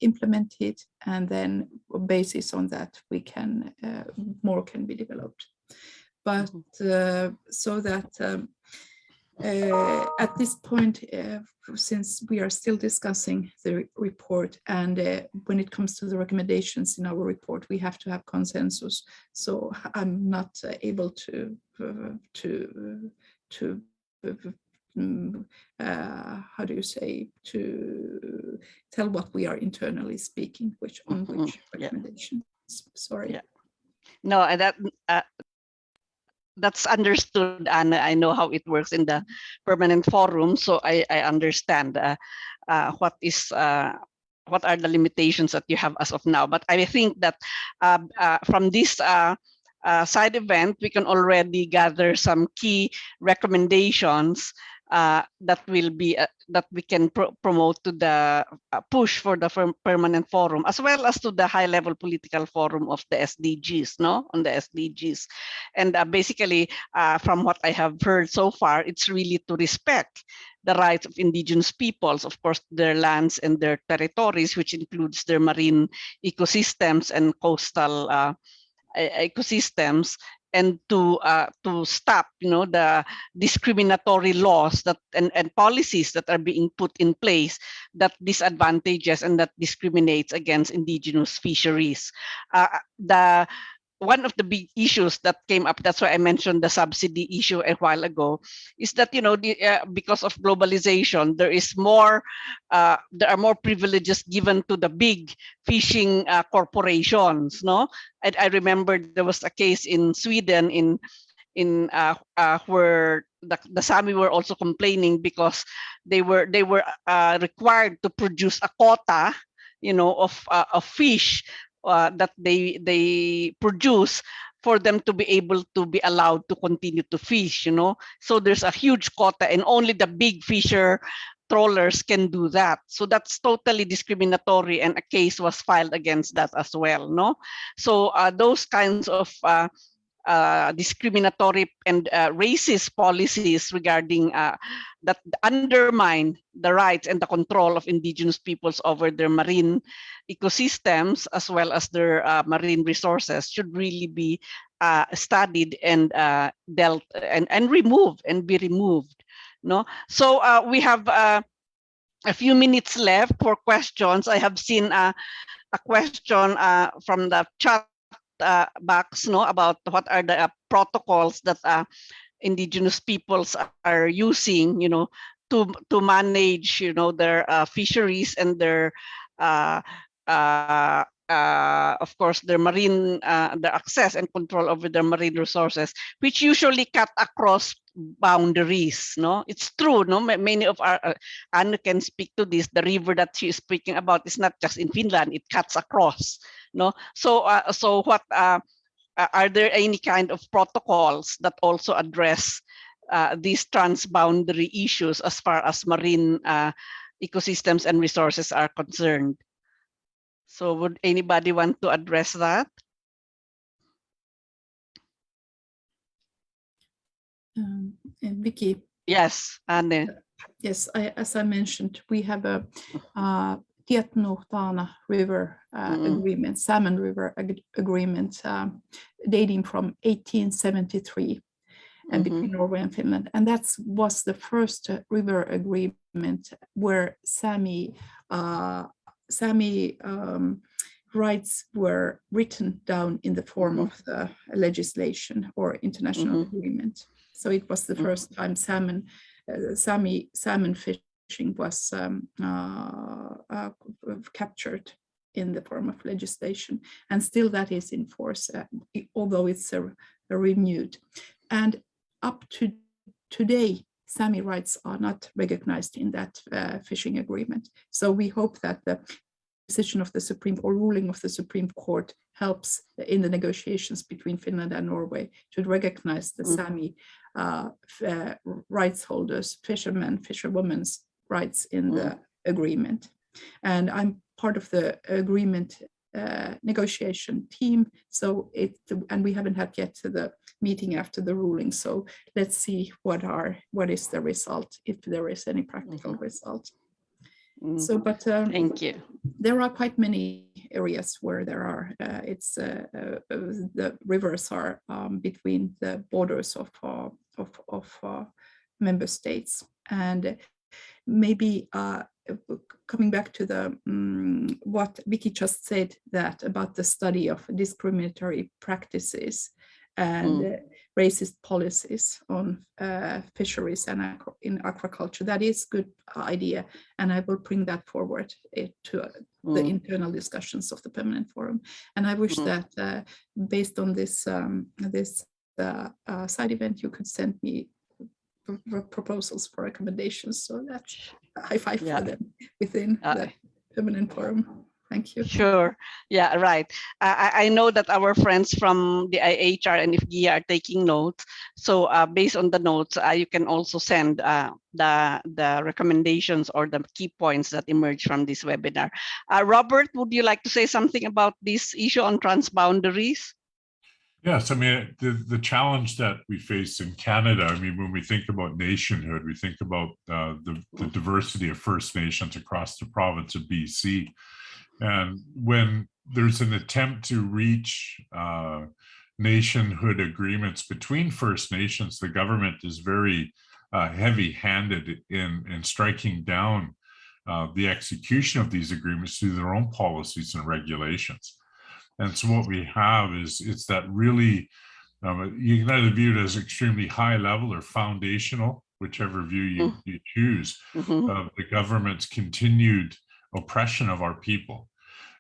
implemented, and then basis on that we can more can be developed. But so that at this point, since we are still discussing the report, and when it comes to the recommendations in our report, we have to have consensus. So I'm not able to how do you say, to tell what we are internally speaking, which recommendations. Sorry. Yeah. No, that's understood, Anna. I know how it works in the Permanent Forum, so I understand what are the limitations that you have as of now. But I think that from this side event, we can already gather some key recommendations that will be that we can promote to the push for the Permanent Forum, as well as to the high-level political forum of the SDGs, on the SDGs. And basically, from what I have heard so far, it's really to respect the rights of Indigenous peoples, of course, their lands and their territories, which includes their marine ecosystems and coastal ecosystems, and to stop, the discriminatory laws that and policies that are being put in place that disadvantages and that discriminates against Indigenous fisheries. One of the big issues that came up, that's why I mentioned the subsidy issue a while ago, is that because of globalization, there are more privileges given to the big fishing corporations. I remember there was a case in Sweden where the Sami were also complaining because they were required to produce a quota, of fish that they produce for them to be able to be allowed to continue to fish. So there's a huge quota, and only the big fisher trawlers can do that. So that's totally discriminatory, and a case was filed against that as well. So those kinds of discriminatory and racist policies regarding that undermine the rights and the control of Indigenous peoples over their marine ecosystems as well as their marine resources should really be studied and dealt and removed and be removed. No, so we have a few minutes left for questions. I have seen a question from the chat box, no, about what are the protocols that Indigenous peoples are using, to manage, their fisheries and their, of course, their marine, their access and control over their marine resources, which usually cut across boundaries. No, it's true. No, many of our Anu can speak to this. The river that she is speaking about is not just in Finland; it cuts across. No, so what? Are there any kind of protocols that also address these transboundary issues as far as marine ecosystems and resources are concerned? So would anybody want to address that? Vicky. Yes, Anne. Yes, as I mentioned, we have a Tietnuhtana River agreement, Salmon River agreement, dating from 1873 and between Norway and Finland. And that was the first river agreement where Sami rights were written down in the form of the legislation or international agreement. So it was the first time salmon fishing was captured in the form of legislation, and still that is in force, although it's renewed. And up to today, Sami rights are not recognized in that fishing agreement. So we hope that the decision of the ruling of the Supreme Court helps in the negotiations between Finland and Norway to recognize the Sami rights holders, fishermen, fisherwomen's rights in the agreement. And I'm part of the agreement negotiation team. So and we haven't had yet to the meeting after the ruling. So let's see what is the result, if there is any practical result. So, but thank you. There are quite many areas where there are. The rivers are between the borders of member states, and maybe coming back to the what Vicky just said, that about the study of discriminatory practices and racist policies on fisheries and in aquaculture. That is a good idea, and I will bring that forward to the internal discussions of the Permanent Forum. And I wish that based on this side event, you could send me proposals for recommendations, so that's a high five for them within the Permanent Forum. Thank you. Sure. Yeah, right. I know that our friends from the IHR and IFGI are taking notes. So based on the notes, you can also send the recommendations or the key points that emerge from this webinar. Robert, would you like to say something about this issue on transboundaries? Yes, I mean, the challenge that we face in Canada, I mean, when we think about nationhood, we think about the diversity of First Nations across the province of BC. And when there's an attempt to reach nationhood agreements between First Nations, the government is very heavy-handed in striking down the execution of these agreements through their own policies and regulations. And so what we have is it's that really, you can either view it as extremely high level or foundational, whichever view you choose, of the government's continued oppression of our people.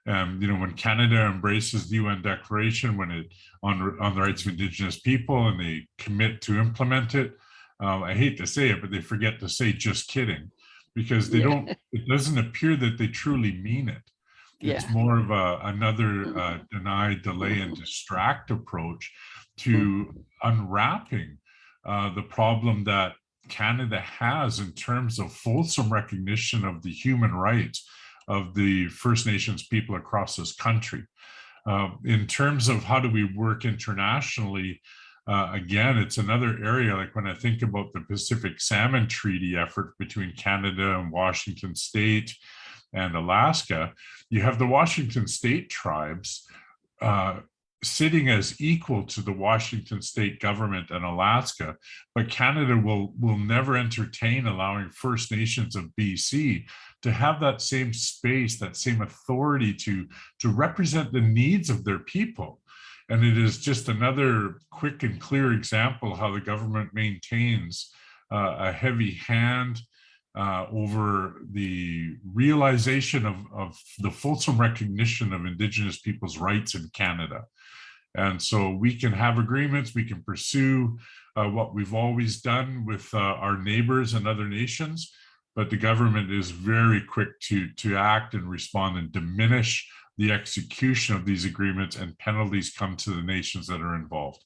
You know, when Canada embraces the UN Declaration on the rights of Indigenous people, and they commit to implement it, I hate to say it, but they forget to say "just kidding," because they don't. It doesn't appear that they truly mean it. It's more of another deny, delay, and distract approach to unwrapping the problem that Canada has in terms of fulsome recognition of the human rights of the First Nations people across this country. In terms of how do we work internationally, again, it's another area, like when I think about the Pacific Salmon Treaty effort between Canada and Washington State and Alaska, you have the Washington State tribes sitting as equal to the Washington state government and Alaska, but Canada will never entertain allowing First Nations of BC to have that same space, that same authority to represent the needs of their people. And it is just another quick and clear example how the government maintains a heavy hand over the realization of the fulsome recognition of Indigenous people's rights in Canada. And so we can have agreements, we can pursue what we've always done with our neighbors and other nations, but the government is very quick to act and respond and diminish the execution of these agreements, and penalties come to the nations that are involved.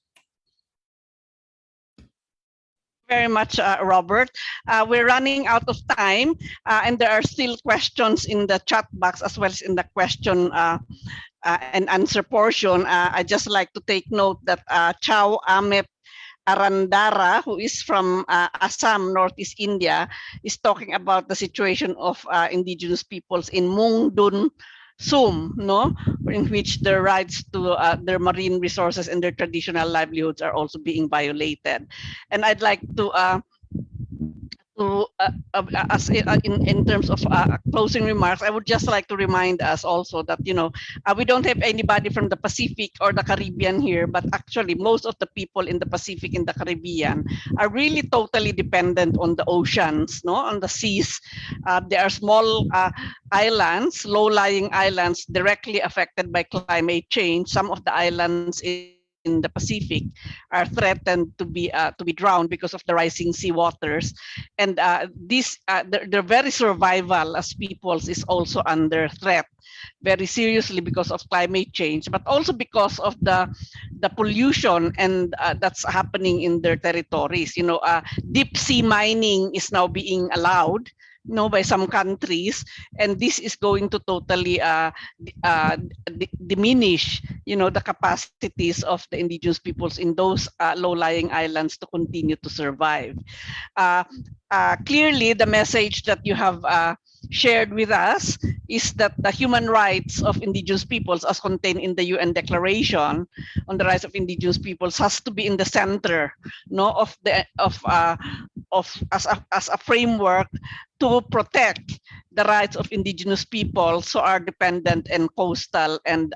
Very much, Robert. We're running out of time, and there are still questions in the chat box as well as in the question and answer portion. I just like to take note that Chow Amet Arandara, who is from Assam, Northeast India, is talking about the situation of indigenous peoples in Mungdun Sum, no, in which their rights to their marine resources and their traditional livelihoods are also being violated. And I'd like to in terms of closing remarks, I would just like to remind us also that, you know, we don't have anybody from the Pacific or the Caribbean here, but actually most of the people in the Pacific and the Caribbean are really totally dependent on the oceans, no, on the seas. There are small islands, low-lying islands directly affected by climate change. Some of the islands in the Pacific are threatened to be drowned because of the rising sea waters, and their very survival as peoples is also under threat, very seriously, because of climate change, but also because of the pollution and that's happening in their territories. You know, deep sea mining is now being allowed, no, by some countries, and this is going to totally diminish, you know, the capacities of the indigenous peoples in those low-lying islands to continue to survive. Clearly, the message that you have shared with us is that the human rights of indigenous peoples, as contained in the UN Declaration on the Rights of Indigenous Peoples, has to be in the center, no, of as a framework to protect the rights of indigenous peoples who are dependent on coastal and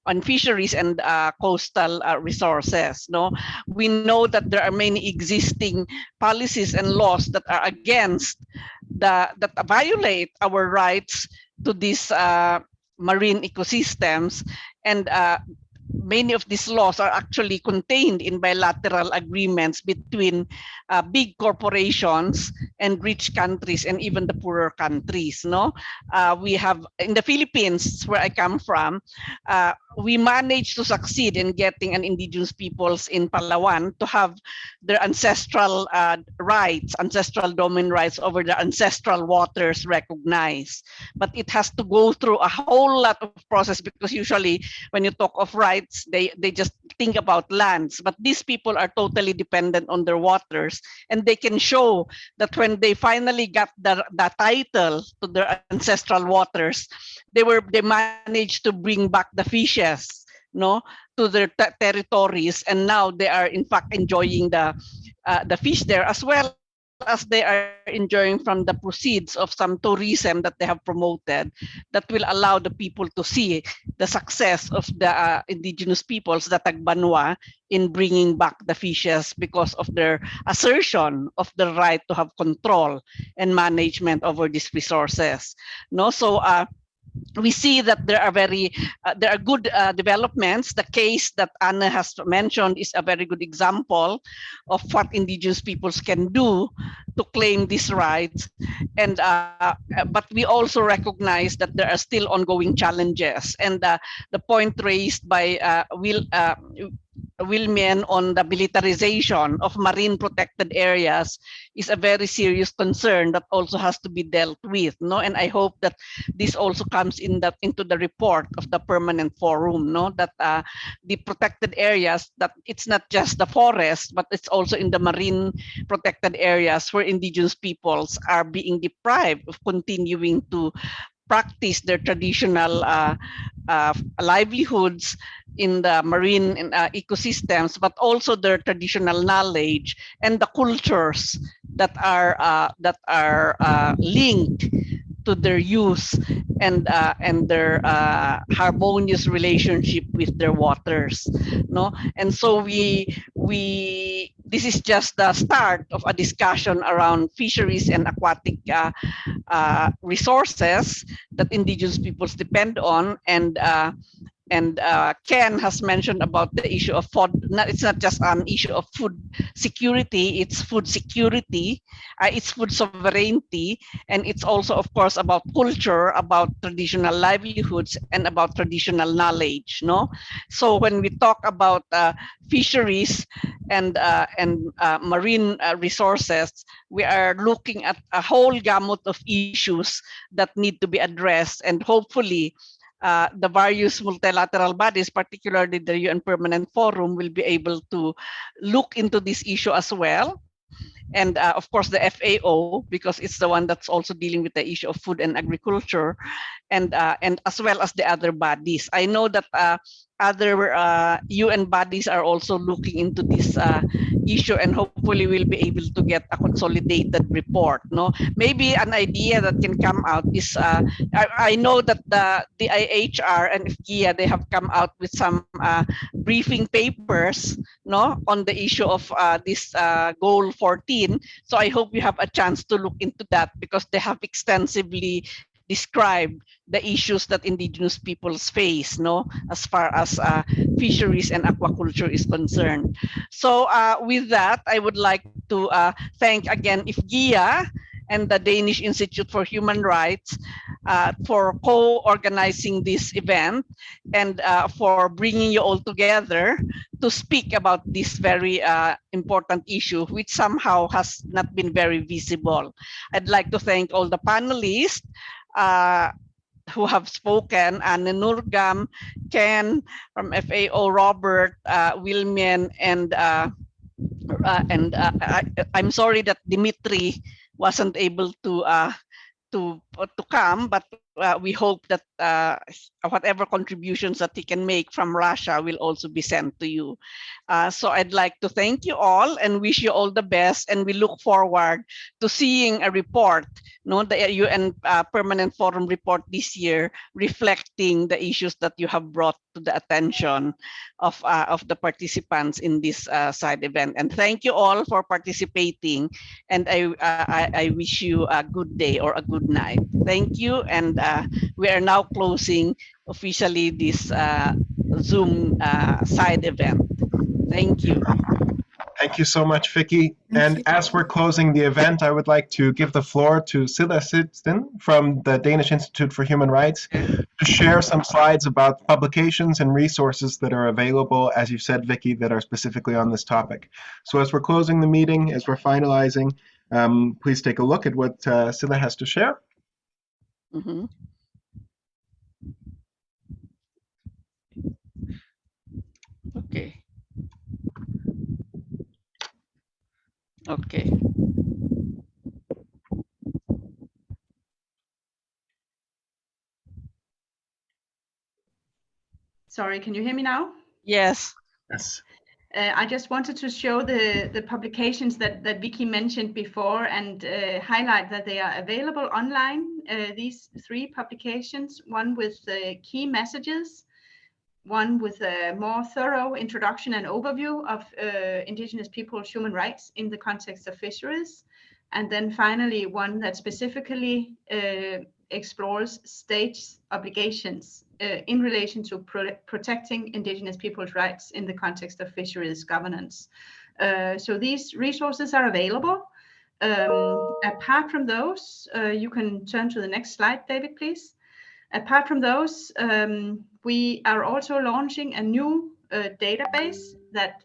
on fisheries and coastal resources. No, we know that there are many existing policies and laws that are against that violate our rights to these marine ecosystems, and many of these laws are actually contained in bilateral agreements between big corporations and rich countries and even the poorer countries. No, we have in the Philippines, where I come from, we managed to succeed in getting an indigenous peoples in Palawan to have their ancestral rights, ancestral domain rights over the ancestral waters recognized. But it has to go through a whole lot of process, because usually when you talk of rights, they just think about lands. But these people are totally dependent on their waters, and they can show that when they finally got the title to their ancestral waters, they managed to bring back the fishes, no, to their territories, and now they are in fact enjoying the fish there, as well as they are enjoying from the proceeds of some tourism that they have promoted, that will allow the people to see the success of the indigenous peoples, the Tagbanwa, in bringing back the fishes because of their assertion of the right to have control and management over these resources. No, so we see that there are good developments. The case that Anna has mentioned is a very good example of what indigenous peoples can do to claim these rights. And but we also recognize that there are still ongoing challenges. And the point raised by Wilmian on the militarization of marine protected areas is a very serious concern that also has to be dealt with. No, and I hope that this also comes into the report of the permanent forum. No, that the protected areas, that it's not just the forest, but it's also in the marine protected areas where indigenous peoples are being deprived of continuing to practice their traditional livelihoods in the marine ecosystems, but also their traditional knowledge and the cultures that are linked to their use and their harmonious relationship with their waters, no? And so this is just the start of a discussion around fisheries and aquatic resources that indigenous peoples depend on, and Ken has mentioned about the issue of food. It's not just an issue of food security, it's food security, it's food sovereignty, and it's also, of course, about culture, about traditional livelihoods, and about traditional knowledge, no? So when we talk about fisheries and marine resources, we are looking at a whole gamut of issues that need to be addressed, and hopefully the various multilateral bodies, particularly the UN Permanent Forum, will be able to look into this issue as well. And of course, the FAO, because it's the one that's also dealing with the issue of food and agriculture, and as well as the other bodies. I know that other UN bodies are also looking into this issue, and hopefully we'll be able to get a consolidated report. No, maybe an idea that can come out is I know that the IHR and FGIA, they have come out with some briefing papers, no, on the issue of this goal 14. So I hope you have a chance to look into that, because they have extensively described the issues that indigenous peoples face, no, as far as fisheries and aquaculture is concerned. So with that, I would like to thank again FGIA and the Danish Institute for Human Rights for co-organizing this event, and for bringing you all together to speak about this very important issue, which somehow has not been very visible. I'd like to thank all the panelists who have spoken, and Nurgam, Ken from FAO, Robert, Wilmian, and I'm sorry that Dimitri wasn't able to come, but we hope that whatever contributions that he can make from Russia will also be sent to you. So I'd like to thank you all and wish you all the best, and we look forward to seeing a report, no, the UN Permanent Forum report this year, reflecting the issues that you have brought to the attention of the participants in this side event. And thank you all for participating, and I wish you a good day or a good night. Thank you, and we are now closing officially this Zoom side event. Thank you. Thank you so much, Vicky. And as we're closing the event, I would like to give the floor to Silla Sidsten from the Danish Institute for Human Rights to share some slides about publications and resources that are available, as you said, Vicky, that are specifically on this topic. So as we're closing the meeting, as we're finalizing, please take a look at what Silla has to share. Mm-hmm. Okay. Okay. Sorry, can you hear me now? Yes. Yes. I just wanted to show the publications that Vicky mentioned before, and highlight that they are available online. These 3 publications, one with key messages, one with a more thorough introduction and overview of indigenous people's human rights in the context of fisheries. And then finally, one that specifically explores states' obligations in relation to protecting indigenous people's rights in the context of fisheries governance. So these resources are available. Apart from those, you can turn to the next slide, David, please. Apart from those, we are also launching a new database that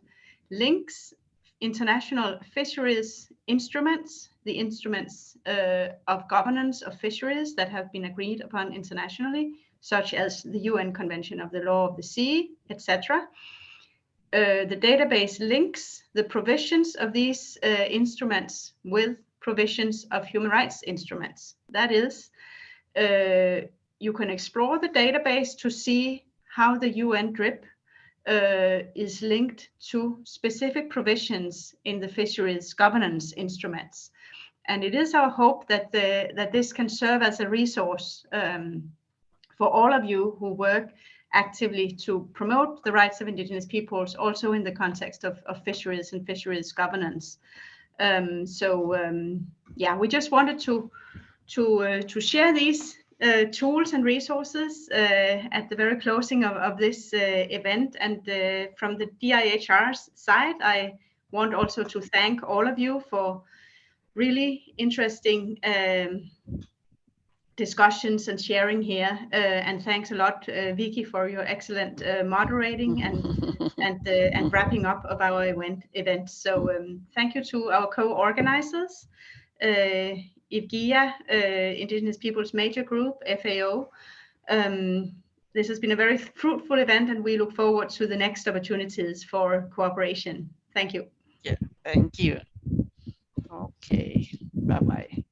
links international fisheries instruments, the instruments of governance of fisheries that have been agreed upon internationally, such as the UN Convention of the Law of the Sea, etc. The database links the provisions of these instruments with provisions of human rights instruments. That is, you can explore the database to see how the UN DRIP is linked to specific provisions in the fisheries governance instruments. And it is our hope that this can serve as a resource for all of you who work actively to promote the rights of Indigenous peoples, also in the context of fisheries and fisheries governance. Yeah, we just wanted to share these tools and resources at the very closing of this event. And from the DIHR's side, I want also to thank all of you for really interesting discussions and sharing here. And thanks a lot, Vicky, for your excellent moderating and wrapping up of our event. So thank you to our co-organizers, IFGIA, Indigenous Peoples Major Group, FAO. This has been a very fruitful event, and we look forward to the next opportunities for cooperation. Thank you. Yeah, thank you. Okay, bye-bye.